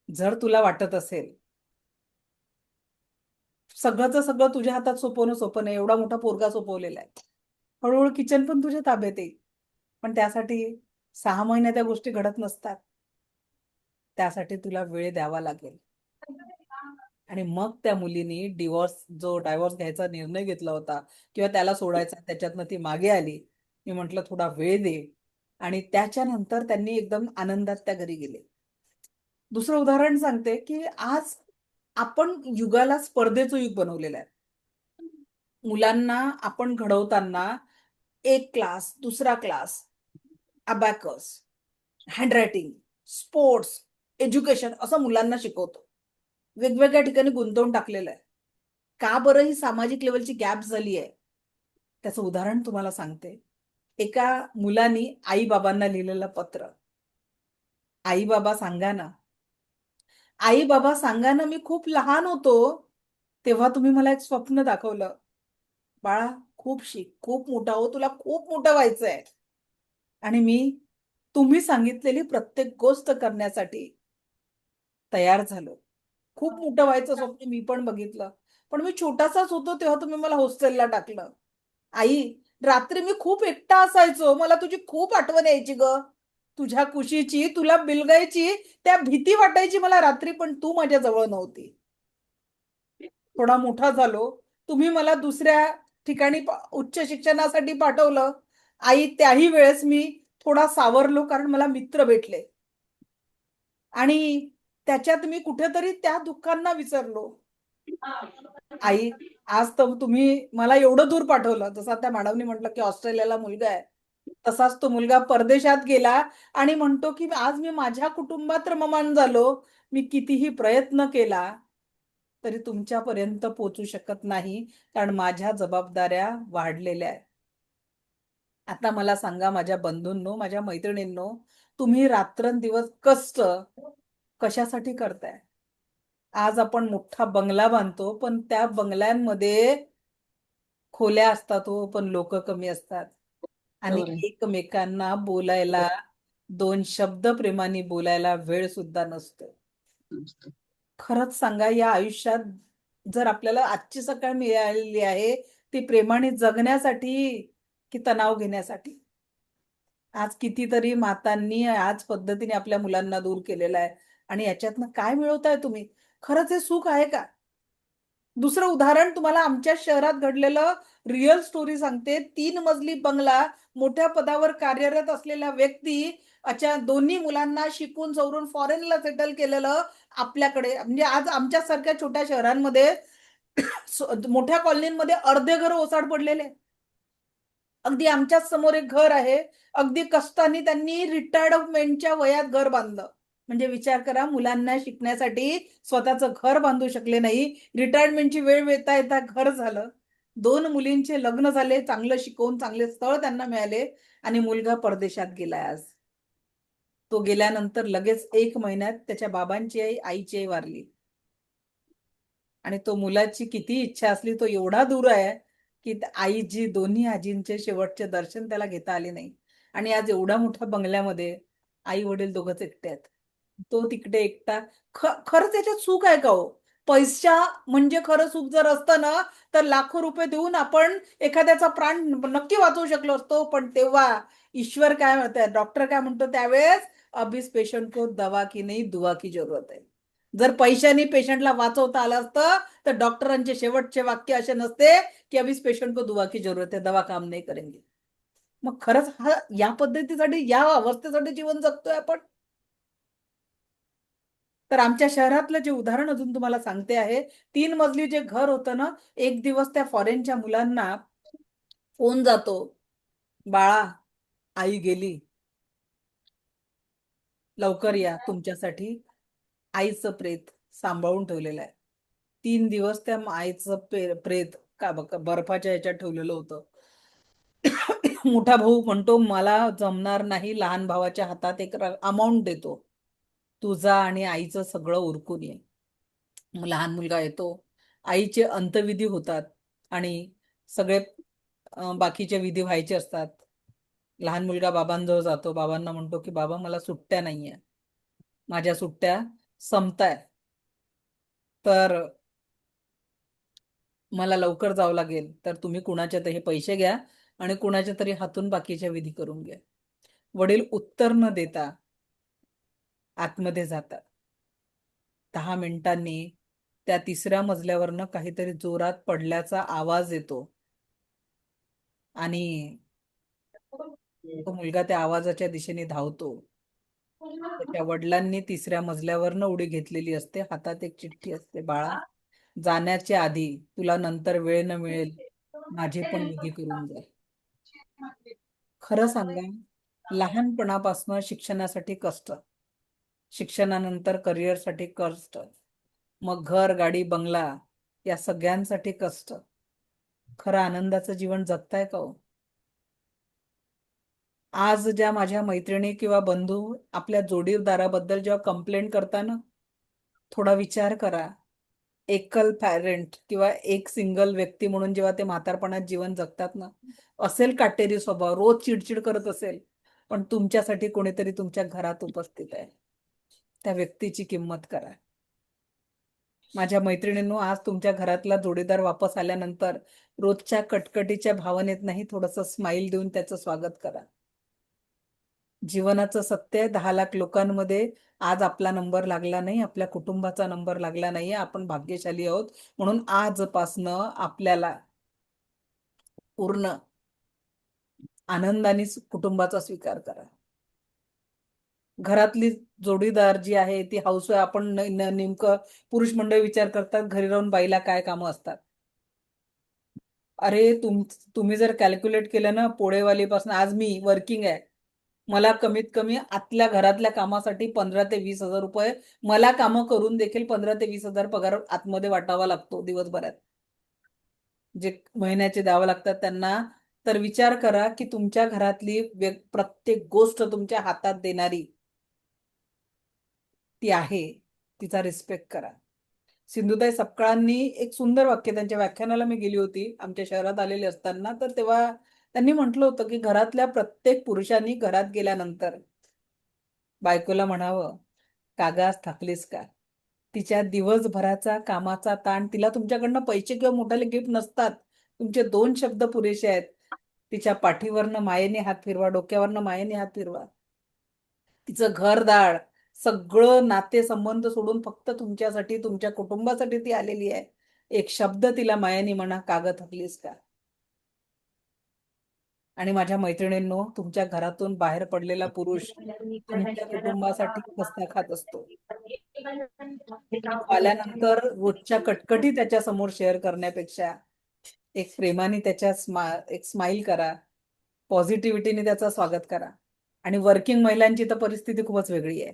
जर तुला वाटत असेल सगळंच सगळं तुझ्या हातात सोपवणं सोपं नाही, एवढा मोठा पोरगा सोपवलेला आहे, हळूहळू किचन पण तुझ्या ताब्यात येईल, पण त्यासाठी 6 महिने त्या गोष्टी घडत नसतात. त्यासाठी तुला वेळ द्यावा लागेल. आणि मग त्या मुलीने डायव्हॉर्स घ्यायचा निर्णय घेतला होता किंवा त्याला सोडायचा, त्याच्यातनं ती मागे आली. मी म्हंटल थोडा वेळ दे, आणि त्याच्यानंतर त्यांनी एकदम आनंदात त्या घरी गेले. दुसरं उदाहरण सांगते की आज आपण युगाला स्पर्धेचं युग बनवलेलं आहे. मुलांना आपण घडवताना एक क्लास, दुसरा class, abacus, handwriting, sports, education असं मुलांना शिकवतो. वेगवेगळ्या ठिकाणी गुंतवून टाकलेलं आहे. का बरं ही सामाजिक लेवलची गॅप झाली आहे? त्याचं उदाहरण तुम्हाला सांगते. एका मुलानी आई बाबांना लिहिलेलं पत्र. आई बाबा सांगा ना, आई बाबा सांगा ना, मी खूप लहान होतो तेव्हा तुम्ही मला एक स्वप्न दाखवलं. बाळा खूप शिक, खूप मोठा हो, तुला खूप मोठं व्हायचंय. आणि मी तुम्ही सांगितलेली प्रत्येक गोष्ट करण्यासाठी तयार झालो. खूप मोठं व्हायचं स्वप्न मी पण बघितलं, पण मी छोटासाच होतो तेव्हा तुम्ही मला हॉस्टेलला टाकलं. आई, रात्री मी खूप एकटा असायचो, मला तुझी खूप आठवण यायची ग. तुझ्या कुशीची, तुला बिलगायची त्या भीती वाटायची मला रात्री, पण तू माझ्या जवळ नव्हती. थोडा मोठा झालो, तुम्ही मला दुसऱ्या ठिकाणी उच्च शिक्षणासाठी पाठवलं. आई, त्याही वेळेस मी थोडा सावरलो कारण मला मित्र भेटले, आणि त्याच्यात मी कुठेतरी त्या दुःखांना विसरलो. आई, आज तर तुम्ही मला एवढं दूर पाठवलं, जसं त्या मॅडमनी म्हटलं की ऑस्ट्रेलियाला मुलगा आहे, तसाच तो मुलगा परदेशात गेला आणि म्हणतो की आज मी माझ्या कुटुंबात रममाण झालो. मी कितीही प्रयत्न केला तरी तुमच्यापर्यंत पोहोचू शकत नाही, कारण माझ्या जबाबदाऱ्या वाढलेल्या आहेत. आता मला सांगा माझ्या बंधूंनो, माझ्या मैत्रिणींनो, तुम्ही रात्रंदिवस कष्ट कशासाठी करताय? आज आपण मोठा बंगला बांधतो, पण त्या बंगल्यांमध्ये खोल्या असतात हो, पण लोक कमी असतात. आणि एकमेकांना बोलायला, 2 शब्द प्रेमाने बोलायला वेळ सुद्धा नसतो. खरंच सांगा, या आयुष्यात जर आपल्याला आजची सकाळ मिळालेली आहे ती प्रेमाने जगण्यासाठी की तणाव घेण्यासाठी? आज कितीतरी मातांनी आज पद्धतीने आपल्या मुलांना दूर केलेलं आहे, आणि याच्यातनं काय मिळवताय तुम्ही? खरंच हे सुख आहे का? दुसरं उदाहरण तुम्हाला आमच्या शहरात घडलेलं रिअल स्टोरी सांगते. 3 मजली बंगला, मोठ्या पदावर कार्यरत असलेल्या व्यक्ती, अच्छा, दोन्ही मुलांना शिकून सवरून फॉरेनला सेटल केलेलं, आपल्याकडे म्हणजे आज आमच्या सारख्या छोट्या शहरांमध्ये मोठ्या कॉलनीमध्ये अर्धे घर ओसाड पडलेले. अगदी आमच्याच समोर एक घर आहे, अगदी कष्टाने त्यांनी रिटायरमेंटच्या वयात घर बांधलं. म्हणजे विचार करा, मुलांना शिकण्यासाठी स्वतःचं घर बांधू शकले नाही, रिटायरमेंटची वेळ येता येता घर झालं. 2 मुलींचे लग्न झाले, चांगलं शिकवून चांगले स्थळ त्यांना मिळाले, आणि मुलगा परदेशात गेलाय आज. तो गेल्यानंतर लगेच 1 महिन्यात त्याच्या बाबांची आई, आईची आई वारली. आणि तो मुलाची किती इच्छा असली, तो एवढा दूर आहे की आईची, दोन्ही आजींचे शेवटचे दर्शन त्याला घेता आले नाही. आणि आज एवढ्या मोठ्या बंगल्यामध्ये आई वडील दोघंच एकटे आहेत, तो तिकडे एकटा. खरंच याच्यात सुख आहे का हो? पैसा म्हणजे खरं सुख जर असतं ना, तर लाखो रुपये देऊन आपण एखाद्याचा प्राण नक्की वाचवू शकलो असतो. पण तेव्हा ईश्वर काय म्हणतात, डॉक्टर काय म्हणतो त्यावेळेस, अब इस पेशंट को दवा की नाही दुआ की जरूरत है. जर पैशाने पेशंटला वाचवता आलं असतं तर डॉक्टरांचे शेवटचे वाक्य असे नसते की अब इस पेशंट को दुआ की जरूरत है, दवा काम नाही करेंगे. मग खरंच हा या पद्धतीसाठी, या अवस्थेसाठी जीवन जगतोय आपण? तर आमच्या शहरातलं जे उदाहरण अजून तुम्हाला सांगते आहे, 3 मजली जे घर होतं ना, एक दिवस त्या फॉरेनच्या मुलांना फोन जातो, बाळा, आई गेली, लवकर या, तुमच्यासाठी आईचं प्रेत सांभाळून ठेवलेलं आहे. 3 दिवस त्या आईचं प्रेत बर्फाच्या ह्याच्यात ठेवलेलं होतं. मोठा भाऊ म्हणतो मला जमणार नाही, लहान भावाच्या हातात एक अमाऊंट देतो, तू जा आणि आईचं सगळं उरकून ये. मग लहान मुलगा येतो, आईचे अंतविधी होतात आणि सगळे बाकीचे विधी व्हायचे असतात. लहान मुलगा बाबांजवळ जातो, बाबांना म्हणतो की बाबा मला सुट्ट्या नाहीये, माझ्या सुट्ट्या संपताय, तर मला लवकर जावं लागेल, तर तुम्ही कुणाचे तरी पैसे घ्या आणि कुणाच्या तरी हातून बाकीच्या विधी करून घ्या. वडील उत्तर न देता आतमध्ये जातात. 10 मिनिटांनी त्या तिसऱ्या मजल्यावरनं काहीतरी जोरात पडल्याचा आवाज येतो आणि तो मुलगा त्या आवाजाच्या दिशेने धावतो. त्याच्या वडिलांनी तिसऱ्या मजल्यावरनं उडी घेतलेली असते, हातात एक चिठ्ठी असते, बाळा जाण्याच्या आधी तुला नंतर वेळ न मिळेल, माझे पण विधी करून जा. खरं सांगा, लहानपणापासून शिक्षणासाठी कष्ट, शिक्षणानंतर करिअरसाठी कष्ट, मग घर, गाडी, बंगला या सगळ्यांसाठी कष्ट. खरं आनंदाचं जीवन जगताय का हो? आज ज्या माझ्या मैत्रिणी किंवा बंधू आपल्या जोडीदाराबद्दल जेव्हा कंप्लेंट करताना, थोडा विचार करा. एकल पॅरेंट किंवा एक सिंगल व्यक्ती म्हणून जेव्हा ते म्हातारपणात जीवन जगतात ना, असेल काटेरी स्वभाव, रोज चिडचिड करत असेल, पण तुमच्यासाठी कोणीतरी तुमच्या घरात उपस्थित आहे, त्या व्यक्तीची किंमत करा. माझ्या मैत्रिणींनो, आज तुमच्या घरातला जोडीदार वापस आल्यानंतर रोजच्या कटकटीच्या भावनेत नाही, थोडंसं स्माइल देऊन त्याचं स्वागत करा. जीवनाचं सत्य आहे, 10 लाख लोकांमध्ये आज आपला नंबर लागला नाही, आपल्या कुटुंबाचा नंबर लागला नाहीये. आपण भाग्यशाली आहोत, म्हणून आजपासनं आपल्याला पूर्ण आनंदाने कुटुंबाचा स्वीकार करा. घरातली जोडीदार जी आहे ती हाऊसवाईफ, आपण नेमकं पुरुष मंडळी विचार करतात घरी राहून बाईला काय कामं असतात. अरे तुम्ही जर कॅल्क्युलेट केलं ना, पोळेवालीपासून आज मी वर्किंग आहे, मला कमीत कमी आतल्या घरातल्या कामासाठी 15 ते 20 हजार रुपये, मला कामं करून देखील 15 ते 20 हजार पगार आतमध्ये वाटावा लागतो दिवसभरात, जे महिन्याचे द्यावं लागतात त्यांना. तर विचार करा की तुमच्या घरातली प्रत्येक गोष्ट तुमच्या हातात देणारी ती आहे, तिचा रिस्पेक्ट करा. सिंधुताई सपकाळांनी एक सुंदर वाक्य, त्यांच्या व्याख्यानाला मी गेली होती आमच्या शहरात आलेले असताना, तर तेव्हा त्यांनी म्हटलं होतं की घरातल्या प्रत्येक पुरुषांनी घरात गेल्यानंतर बायकोला म्हणावं, कागास थकलीस का? तिच्या दिवसभराचा कामाचा ताण, तिला तुमच्याकडनं पैसे किंवा मोठाले गिफ्ट नसतात, तुमचे 2 शब्द पुरेसे आहेत. तिच्या पाठीवरनं मायेने हात फिरवा, डोक्यावरनं मायेने हात फिरवा. तिचं घरदार सगळं नाते संबंध सोडून फक्त तुमच्यासाठी, तुमच्या कुटुंबासाठी ती आलेली आहे. एक शब्द तिला मायाने म्हणा, कागद थकलीस का? आणि माझ्या मैत्रिणींनो, तुमच्या घरातून बाहेर पडलेला पुरुष तुमच्या कुटुंबासाठी खस्ता खात असतो. आल्यानंतर रोजच्या कटकटी त्याच्या समोर शेअर करण्यापेक्षा एक प्रेमाने त्याच्या एक स्माइल करा, पॉझिटिव्हिटीने त्याचं स्वागत करा. आणि वर्किंग महिलांची तर परिस्थिती खूपच वेगळी आहे.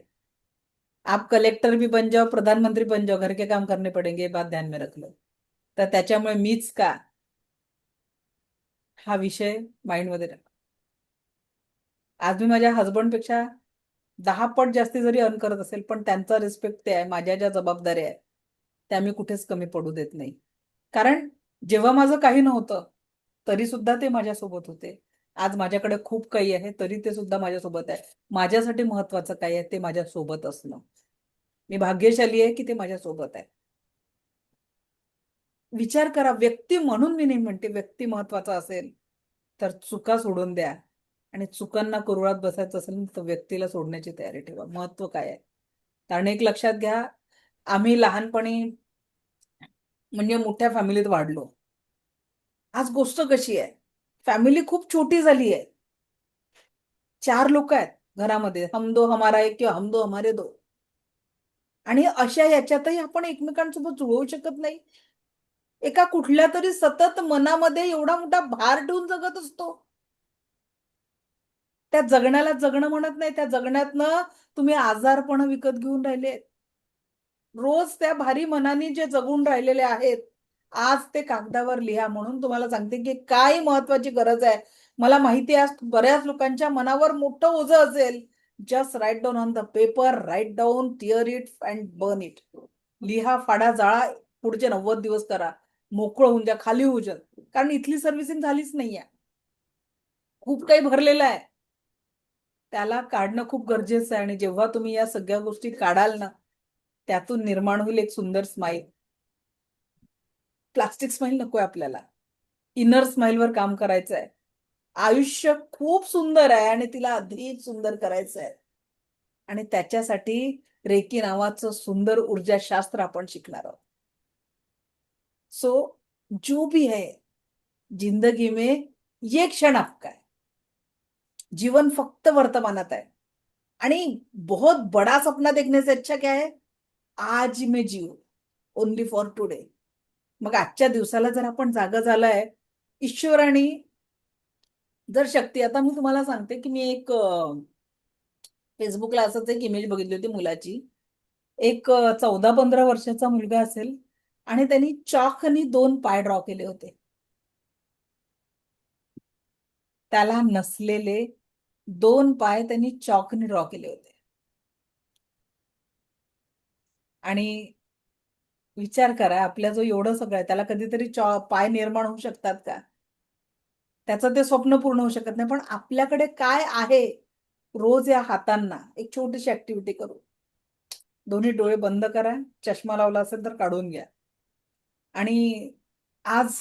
आप कलेक्टर भी बन जाओ, प्रधानमंत्री बन जाओ, घर के काम करने पडेंगे, ये बात ध्यान में रख लो. तर त्याच्यामुळे मीच का, हा विषय माइंडमध्ये टाका. आज मी माझ्या हस्बंडपेक्षा 10 पट जास्ती जरी अर्न करत असेल, पण त्यांचा रिस्पेक्ट ते आहे, माझ्या ज्या जबाबदाऱ्या आहेत त्या मी कुठेच कमी पडू देत नाही. कारण जेव्हा माझं काही नव्हतं तरी सुद्धा ते माझ्यासोबत होते. आज माझ्याकडे खूप काही आहे तरी ते सुद्धा माझ्यासोबत आहे. माझ्यासाठी महत्वाचं काय आहे, ते माझ्यासोबत असणं. मी भाग्यशाली आहे की ते माझ्यासोबत आहे. विचार करा, व्यक्ती म्हणून मी नाही म्हणते, व्यक्ती महत्वाचा असेल तर चुका सोडून द्या, आणि चुकांना कुरळात बसायचं असेल तर व्यक्तीला सोडण्याची तयारी ठेवा. महत्व काय आहे? कारण एक लक्षात घ्या, आम्ही लहानपणी म्हणजे मोठ्या फॅमिलीत वाढलो. आज गोष्ट कशी आहे, फॅमिली खूप छोटी झाली आहे, 4 लोक आहेत घरामध्ये, हम दो हमारा एक किंवा हम दो हमारे दो. आणि अशा याच्यातही आपण एकमेकांसोबत जुळवू शकत नाही. एका कुठल्या तरी सतत मनामध्ये एवढा मोठा भार ठेवून जगत असतो. त्या जगण्याला जगणं म्हणत नाही, त्या जगण्यातनं तुम्ही आजारपण विकत घेऊन राहिले. रोज त्या भारी मनाने जे जगून राहिलेले आहेत, आज ते कागदावर लिहा. म्हणून तुम्हाला सांगते की काय महत्वाची गरज आहे, मला माहिती आहे आज बऱ्याच लोकांच्या मनावर मोठं ओझं असेल. Just write down on the paper, write down, tear it and burn it. लिहा, फाडा, जाळा, पुढचे 90 दिवस करा, मोकळं होऊन द्या, खाली होऊ द्या. कारण इथली सर्व्हिसिंग झालीच नाहीये, खूप काही भरलेलं आहे, त्याला काढणं खूप गरजेचं आहे. आणि जेव्हा तुम्ही या सगळ्या गोष्टी काढाल ना, त्यातून निर्माण होईल एक सुंदर स्माईल. प्लास्टिक स्माईल नकोय आपल्याला, इनर स्माईलवर काम करायचं आहे. आयुष्य खूप सुंदर आहे आणि तिला अधिक सुंदर करायचं आहे. आणि त्याच्यासाठी रेकी नावाचं सुंदर ऊर्जाशास्त्र आपण शिकणार आहोत. सो जो भी है जिंदगी में ये क्षण आपका है. जीवन फक्त वर्तमानात आहे. आणि बहुत बड़ा सपना देखने से अच्छा क्या है, आज में जियो, ओनली फॉर टुडे. मग आजच्या दिवसाला जर आपण जागा झालाय, ईश्वराने जर शक्ती. आता मी तुम्हाला सांगते की मी एक फेसबुकला असंच एक इमेज बघितली होती मुलाची. एक 14-15 वर्षाचा मुलगा असेल आणि त्यांनी चॉकनी 2 पाय ड्रॉ केले होते. त्याला नसलेले 2 पाय त्यांनी चॉकनी ड्रॉ केले होते. आणि विचार करा, आपल्या जो एवढं सगळं आहे त्याला कधीतरी पाय निर्माण होऊ शकतात का? त्याचं ते स्वप्न पूर्ण होऊ शकत नाही. पण आपल्याकडे काय आहे, रोज या हातांना एक छोटीशी ऍक्टिव्हिटी करू. दोन्ही डोळे बंद करा, चष्मा लावला असेल तर काढून घ्या. आणि आज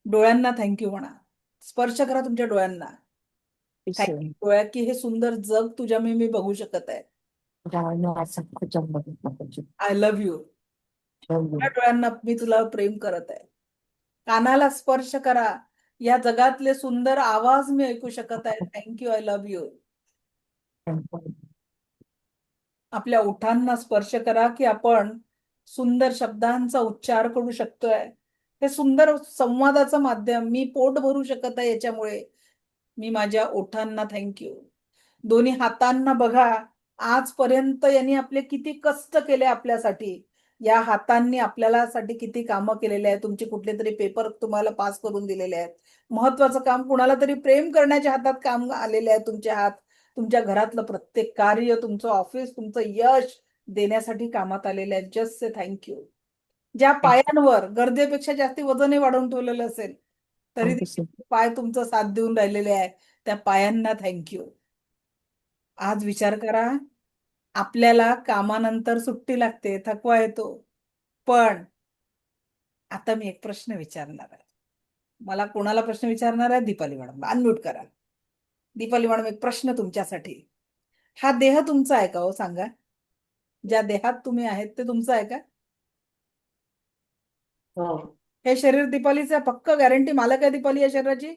डोळ्यांना थँक्यू म्हणा, स्पर्श करा तुमच्या डोळ्यांना. थँक्यू डोळ्या की हे सुंदर जग तुझ्या मी बघू शकत आहे. I love you. तुझ्या डोळ्यांना मी तुला प्रेम करत आहे. कानाला स्पर्श करा, या जगातले सुंदर आवाज मी ऐकू शकत आहे. Thank you, I love you. आपल्या ओठांना स्पर्श करा की आपण सुंदर शब्दांचा उच्चार करू शकतोय. हे सुंदर संवादाचं माध्यम, मी पोट भरू शकत आहे याच्यामुळे. मी माझ्या ओठांना थँक्यू. दोन्ही हातांना बघा, आजपर्यंत यांनी आपले किती कष्ट केले आपल्यासाठी. या हातांनी आपल्यासाठी किती कामं केलेले आहेत. तुमचे कुठले तरी पेपर तुम्हाला पास करून दिलेले आहेत. महत्वाचं काम, कुणाला तरी प्रेम करण्याच्या हातात काम आलेले आहे तुमचे हात. तुमच्या घरातलं प्रत्येक कार्य, तुमचं ऑफिस, तुमचं यश देण्यासाठी कामात आलेले आहेत. Just say thank you. ज्या पायांवर गरजेपेक्षा जास्ती वजनही वाढवून ठेवलेलं असेल तरी पाय तुमचं साथ देऊन राहिलेले आहे, त्या पायांना थँक्यू. आज विचार करा, आपल्याला कामानंतर सुट्टी लागते, थकवा येतो. पण आता मी एक प्रश्न विचारणार आहे. मला कोणाला प्रश्न विचारणार आहे? दीपाली मॅडम. अनम्यूट करा. दीपाली मॅडम, एक प्रश्न तुमच्यासाठी. हा देह तुमचा आहे का हो? सांगा. ज्या देहात तुम्ही आहेत ते तुमचं आहे का? हो. हे शरीर दीपालीचं पक्क गॅरंटी मालक आहे दीपाली या शरीराची?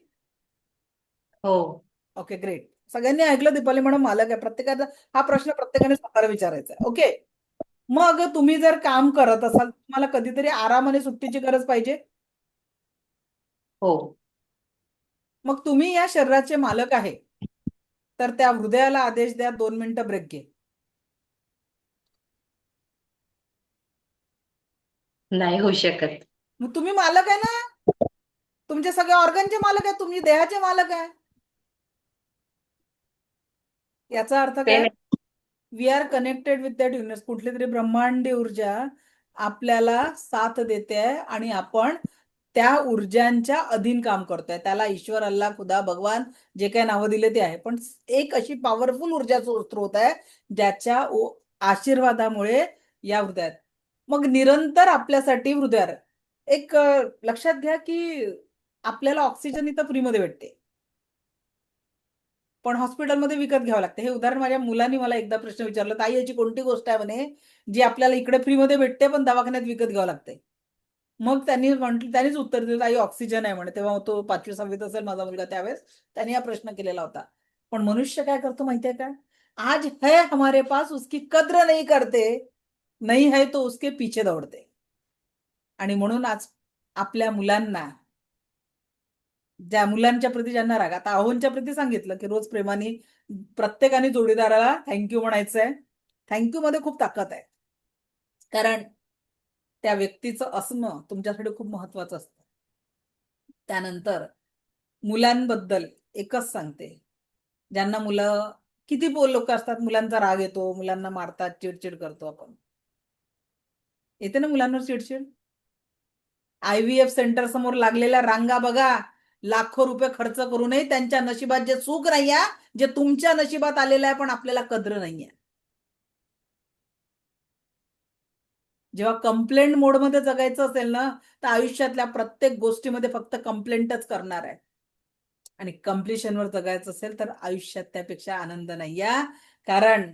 हो. Okay, great. सगळ्यांनी ऐकलं, दीपाली म्हणून मालक आहे. प्रत्येकाचा हा प्रश्न प्रत्येकाने स्वतःला विचारायचा आहे. ओके. मग तुम्ही जर काम करत असाल, तुम्हाला कधीतरी आराम आणि सुट्टीची गरज पाहिजे. हो. मग तुम्ही या शरीराचे मालक आहे, तर त्या हृदयाला आदेश द्या, 2 मिनिटं ब्रेक घे. नाही होऊ शकत. मग तुम्ही मालक आहे ना, तुमचे सगळे ऑर्गनचे मालक आहे, तुम्ही देहाचे मालक आहे. याचा अर्थ ते काय? नाही. We are connected with that universe. कुठली तरी ब्रह्मांडी ऊर्जा आपल्याला साथ देते आहे आणि आपण त्या ऊर्जांच्या अधीन काम करतोय. त्याला ईश्वर, अल्लाह, खुदा, भगवान जे काही नावं दिले ते आहे. पण एक अशी पॉवरफुल ऊर्जा स्रोत आहे ज्याच्या आशीर्वादामुळे या हृदयात. मग निरंतर आपल्यासाठी हृदयात एक लक्षात घ्या की आपल्याला ऑक्सिजन इथं फ्रीमध्ये भेटते, पण हॉस्पिटलमध्ये विकत घ्यावं लागतं. हे उदाहरण माझ्या मुलांनी मला एकदा प्रश्न विचारला, ताई याची कोणती गोष्ट आहे म्हणे जी आपल्याला इकडे फ्रीमध्ये भेटते पण दवाखान्यात विकत घ्यावं लागते? मग त्यांनीच उत्तर दिलं, ताई ऑक्सिजन आहे म्हणे. तेव्हा तो 5वी-6वीत असेल माझा मुलगा, त्यावेळेस त्यांनी हा प्रश्न केलेला होता. पण मनुष्य काय करतो माहितीये का? आज है हमारे पास, उसकी कद्र नहीं करते, नहीं है तो उसके पीछे दौड़ते. आणि म्हणून आज आपल्या मुलांना, ज्या मुलांच्या प्रती ज्यांना राग, आता अहोंच्या प्रती सांगितलं की रोज प्रेमाने प्रत्येकाने जोडीदाराला थँक्यू म्हणायचंय. थँक्यू मध्ये खूप ताकद आहे, कारण त्या व्यक्तीचं असणं तुमच्यासाठी खूप महत्वाचं असतं. त्यानंतर मुलांबद्दल एकच सांगते, ज्यांना मुलं किती लोक असतात, मुलांचा राग येतो, मुलांना मारतात, चिडचिड करतो आपण. येते ना मुलांवर चिडचिड? IVF सेंटर समोर लागलेल्या रांगा बघा, लाखो रुपये खर्च करूनही त्यांच्या नशिबात जे सुख नाहीये, जे तुमच्या नशिबात आलेलं आहे पण आपल्याला कद्र नाहीये. जेव्हा कंप्लेंट मोडमध्ये जगायचं असेल ना, तर आयुष्यातल्या प्रत्येक गोष्टीमध्ये फक्त कंप्लेंटच करणार आहे. आणि कम्प्लिशनवर जगायचं असेल तर आयुष्यात त्यापेक्षा आनंद नाहीये. कारण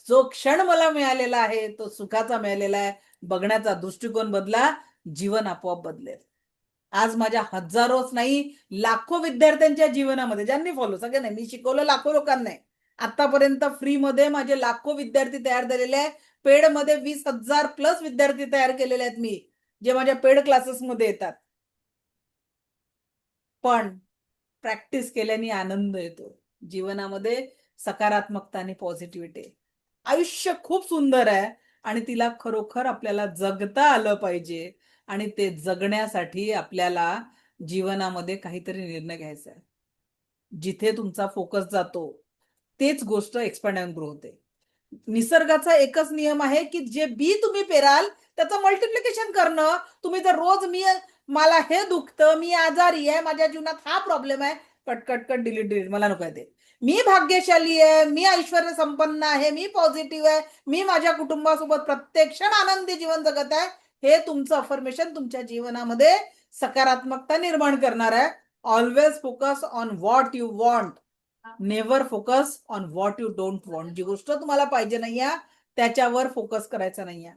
जो क्षण मला मिळालेला आहे तो सुखाचा मिळालेला आहे. बघण्याचा दृष्टिकोन बदला, जीवन आपोआप बदलेल. आज माझ्या हजारोच नाही लाखो विद्यार्थ्यांच्या जीवनामध्ये, ज्यांनी फॉलो, सगळे नाही, मी शिकवलं लाखो लोकांना आहे. आतापर्यंत फ्री मध्ये माझे लाखो विद्यार्थी तयार झालेले आहे. पेड मध्ये 20,000 प्लस विद्यार्थी तयार केलेले आहेत मी, जे माझ्या पेड क्लासेस मध्ये येतात. पण प्रॅक्टिस केल्याने आनंद येतो जीवनामध्ये, सकारात्मकता आणि पॉझिटिव्हिटी. आयुष्य खूप सुंदर आहे आणि तिला खरोखर आपल्याला जगता आलं पाहिजे. आणि ते जगण्यासाठी आपल्याला जीवनामध्ये काहीतरी निर्णय घ्यायचा आहे. जिथे तुमचा फोकस जातो तेच गोष्ट एक्सपॅन्ड अँड ग्रो होते. निसर्गाचा एकच नियम आहे की जे बी तुम्ही पेराल त्याचं मल्टिप्लिकेशन करणं. तुम्ही जर रोज मला हे दुखतं, मी आजारी आहे, माझ्या जीवनात हा प्रॉब्लेम आहे, कट कट कट डिलीट मला नको आहे ते. मी भाग्यशाली आहे, मी ऐश्वर्य संपन्न आहे, मी पॉझिटिव्ह आहे, मी माझ्या कुटुंबासोबत प्रत्येक क्षण आनंदी जीवन जगत आहे, हे तुमचं अफर्मेशन तुमच्या जीवनामध्ये सकारात्मकता निर्माण करणार आहे. Always focus on what you want, never focus on what you don't want. जी गोष्ट तुम्हाला पाहिजे नाहीये त्याच्यावर फोकस करायचा नाहीये.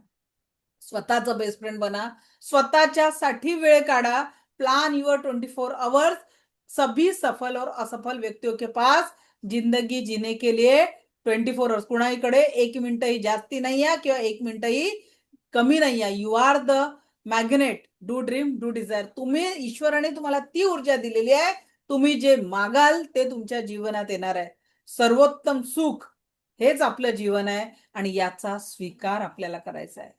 स्वतःचं बेस्ट फ्रेंड बना, स्वतःच्यासाठी वेळ काढा. Plan your 24 hours. सभी सफल और असफल व्यक्तियों के पास जिंदगी जीने के लिए 24 आवर्स, कुणाकडे 1 मिनिटही जास्ती नाहीये किंवा 1 मिनिटही कमी नाहीये. You are the magnet, do dream, do desire. तुम्ही, ईश्वराने तुम्हाला ती ऊर्जा दिलेली आहे, तुम्ही जे मागाल ते तुमच्या जीवनात येणार आहे. सर्वोत्तम सुख हेच आपलं जीवन आहे आणि याचा स्वीकार आपल्याला करायचा आहे.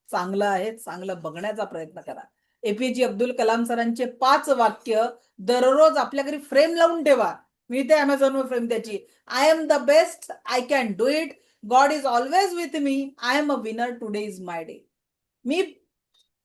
चांगलं आहे, चांगलं बघण्याचा प्रयत्न करा. APJ अब्दुल कलाम सरांचे 5 वाक्य दररोज आपल्या घरी फ्रेम लावून ठेवा. मी ते अमेझॉनवर फ्रेम त्याची. I am the best, I can do it, God is always with me, I am a winner, today is my day. मी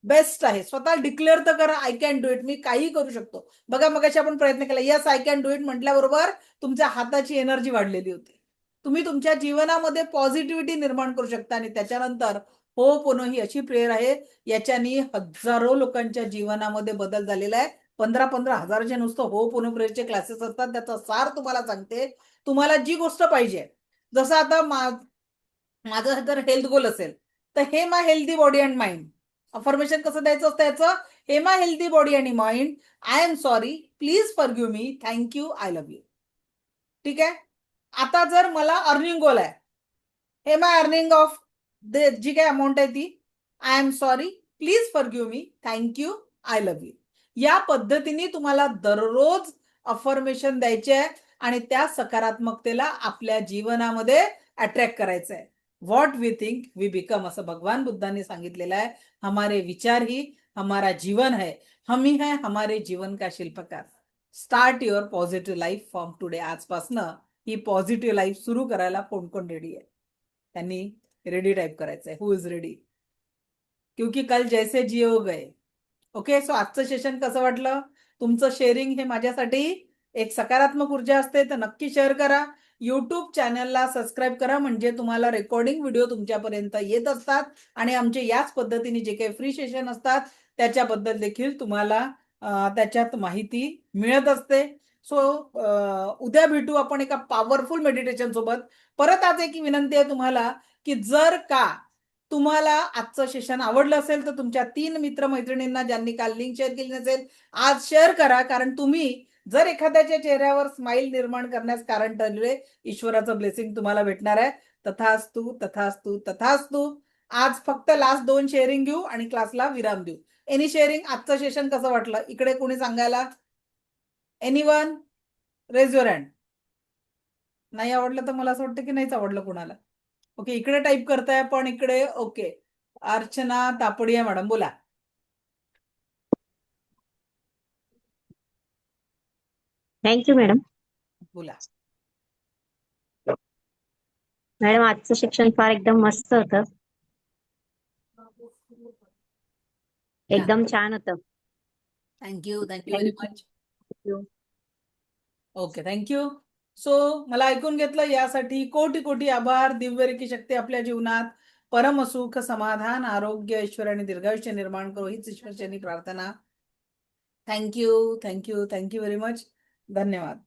बेस्ट आहे, स्वतः डिक्लेअर तर करा, आय कॅन डू इट, मी काही करू शकतो. बघा मगाशी आपण प्रयत्न केला, yes I can do it म्हटल्याबरोबर तुमच्या हाताची एनर्जी वाढलेली होती. तुम्ही तुमच्या जीवनामध्ये पॉझिटिव्हिटी निर्माण करू शकता. आणि त्याच्यानंतर हो पुन्हा ही अशी प्रेयर आहे, याच्यानी हजारो लोकांच्या जीवनामध्ये बदल झालेला आहे. 15-15 हजाराचे नुसतं हो पुन्हा प्रेयरचे क्लासेस असतात. त्याचा सार तुम्हाला सांगते. तुम्हाला जी गोष्ट पाहिजे, जसं आता माझं जर हेल्थ गोल असेल तर हे my healthy body and mind. Affirmation कसं द्यायचं असतं याचं, हे माय हेल्दी बॉडी आणि mind, I am sorry, please forgive me, thank you, I love you. ठीक आहे. आता जर मला अर्निंग गोल आहे, हे माय अर्निंग ऑफ जी काही अमाऊंट आहे ती, I am sorry, please forgive me, thank you, I love you. या पद्धतीने तुम्हाला दररोज अफर्मेशन द्यायचे आहे आणि त्या सकारात्मकतेला आपल्या जीवनामध्ये अट्रॅक्ट करायचं आहे. What we think we become, असं भगवान बुद्धांनी सांगितलेलं आहे. हमारे विचार ही हमारा जीवन है, हम ही है हमारे जीवन का शिल्पकार. Start your positive life from today. आजपासनं ही पॉझिटिव्ह लाईफ सुरू करायला कोण कोण रेडी आहे? त्यांनी रेडी टाईप करायचंय, हु इज रेडी, क्योंकि कल जैसे जियो गए. ओके. सो आजचं सेशन कसं वाटलं? तुमचं शेअरिंग हे माझ्यासाठी एक सकारात्मक ऊर्जा असते, तर नक्की शेअर करा. युट्यूब चॅनलला सबस्क्राईब करा, म्हणजे तुम्हाला रेकॉर्डिंग व्हिडिओ तुमच्यापर्यंत येत असतात आणि आमचे याच पद्धतीने जे काही फ्री सेशन असतात त्याच्याबद्दल देखील तुम्हाला त्याच्यात माहिती मिळत असते. सो उद्या भेटू आपण एका पॉवरफुल मेडिटेशन सोबत. परत आज एक विनंती आहे तुम्हाला की जर का तुम्हाला आजचं सेशन आवडलं असेल तर तुमच्या 3 मित्रमैत्रिणींना ज्यांनी काल लिंक शेअर केली नसेल आज शेअर करा. कारण तुम्ही जर एखाद्याच्या चेहऱ्यावर स्माइल निर्माण करण्यास कारण ठरले, ईश्वराचं ब्लेसिंग तुम्हाला भेटणार आहे. तथास्तु, तथास्तु, तथास्तु. आज फक्त लास्ट 2 शेअरिंग घेऊ आणि क्लासला विराम देऊ. Any sharing? आजचं सेशन कसं वाटलं? इकडे कोणी सांगायला? एनीवन? Raise your hand. नाही आवडलं तर मला असं वाटतं की नाहीच आवडलं कुणाला. ओके, इकडे टाईप करताय पण इकडे ओके. अर्चना तापडिया मॅडम बोला. Thank you madam. बोला. मॅडम आजचं शिक्षण फार एकदम मस्त होतं. एकदम छान होतं. Thank you very thank you. Much. Okay, thank you. So मला ऐकून घेतलं यासाठी कोटी कोटी आभार. दिव्यरेखी शक्ती आपल्या जीवनात परमसुख, समाधान, आरोग्य, ऐश्वर्य आणि दीर्घायुष्य निर्माण करो हीच ईश्वरचरणी प्रार्थना. Thank you very much. धन्यवाद.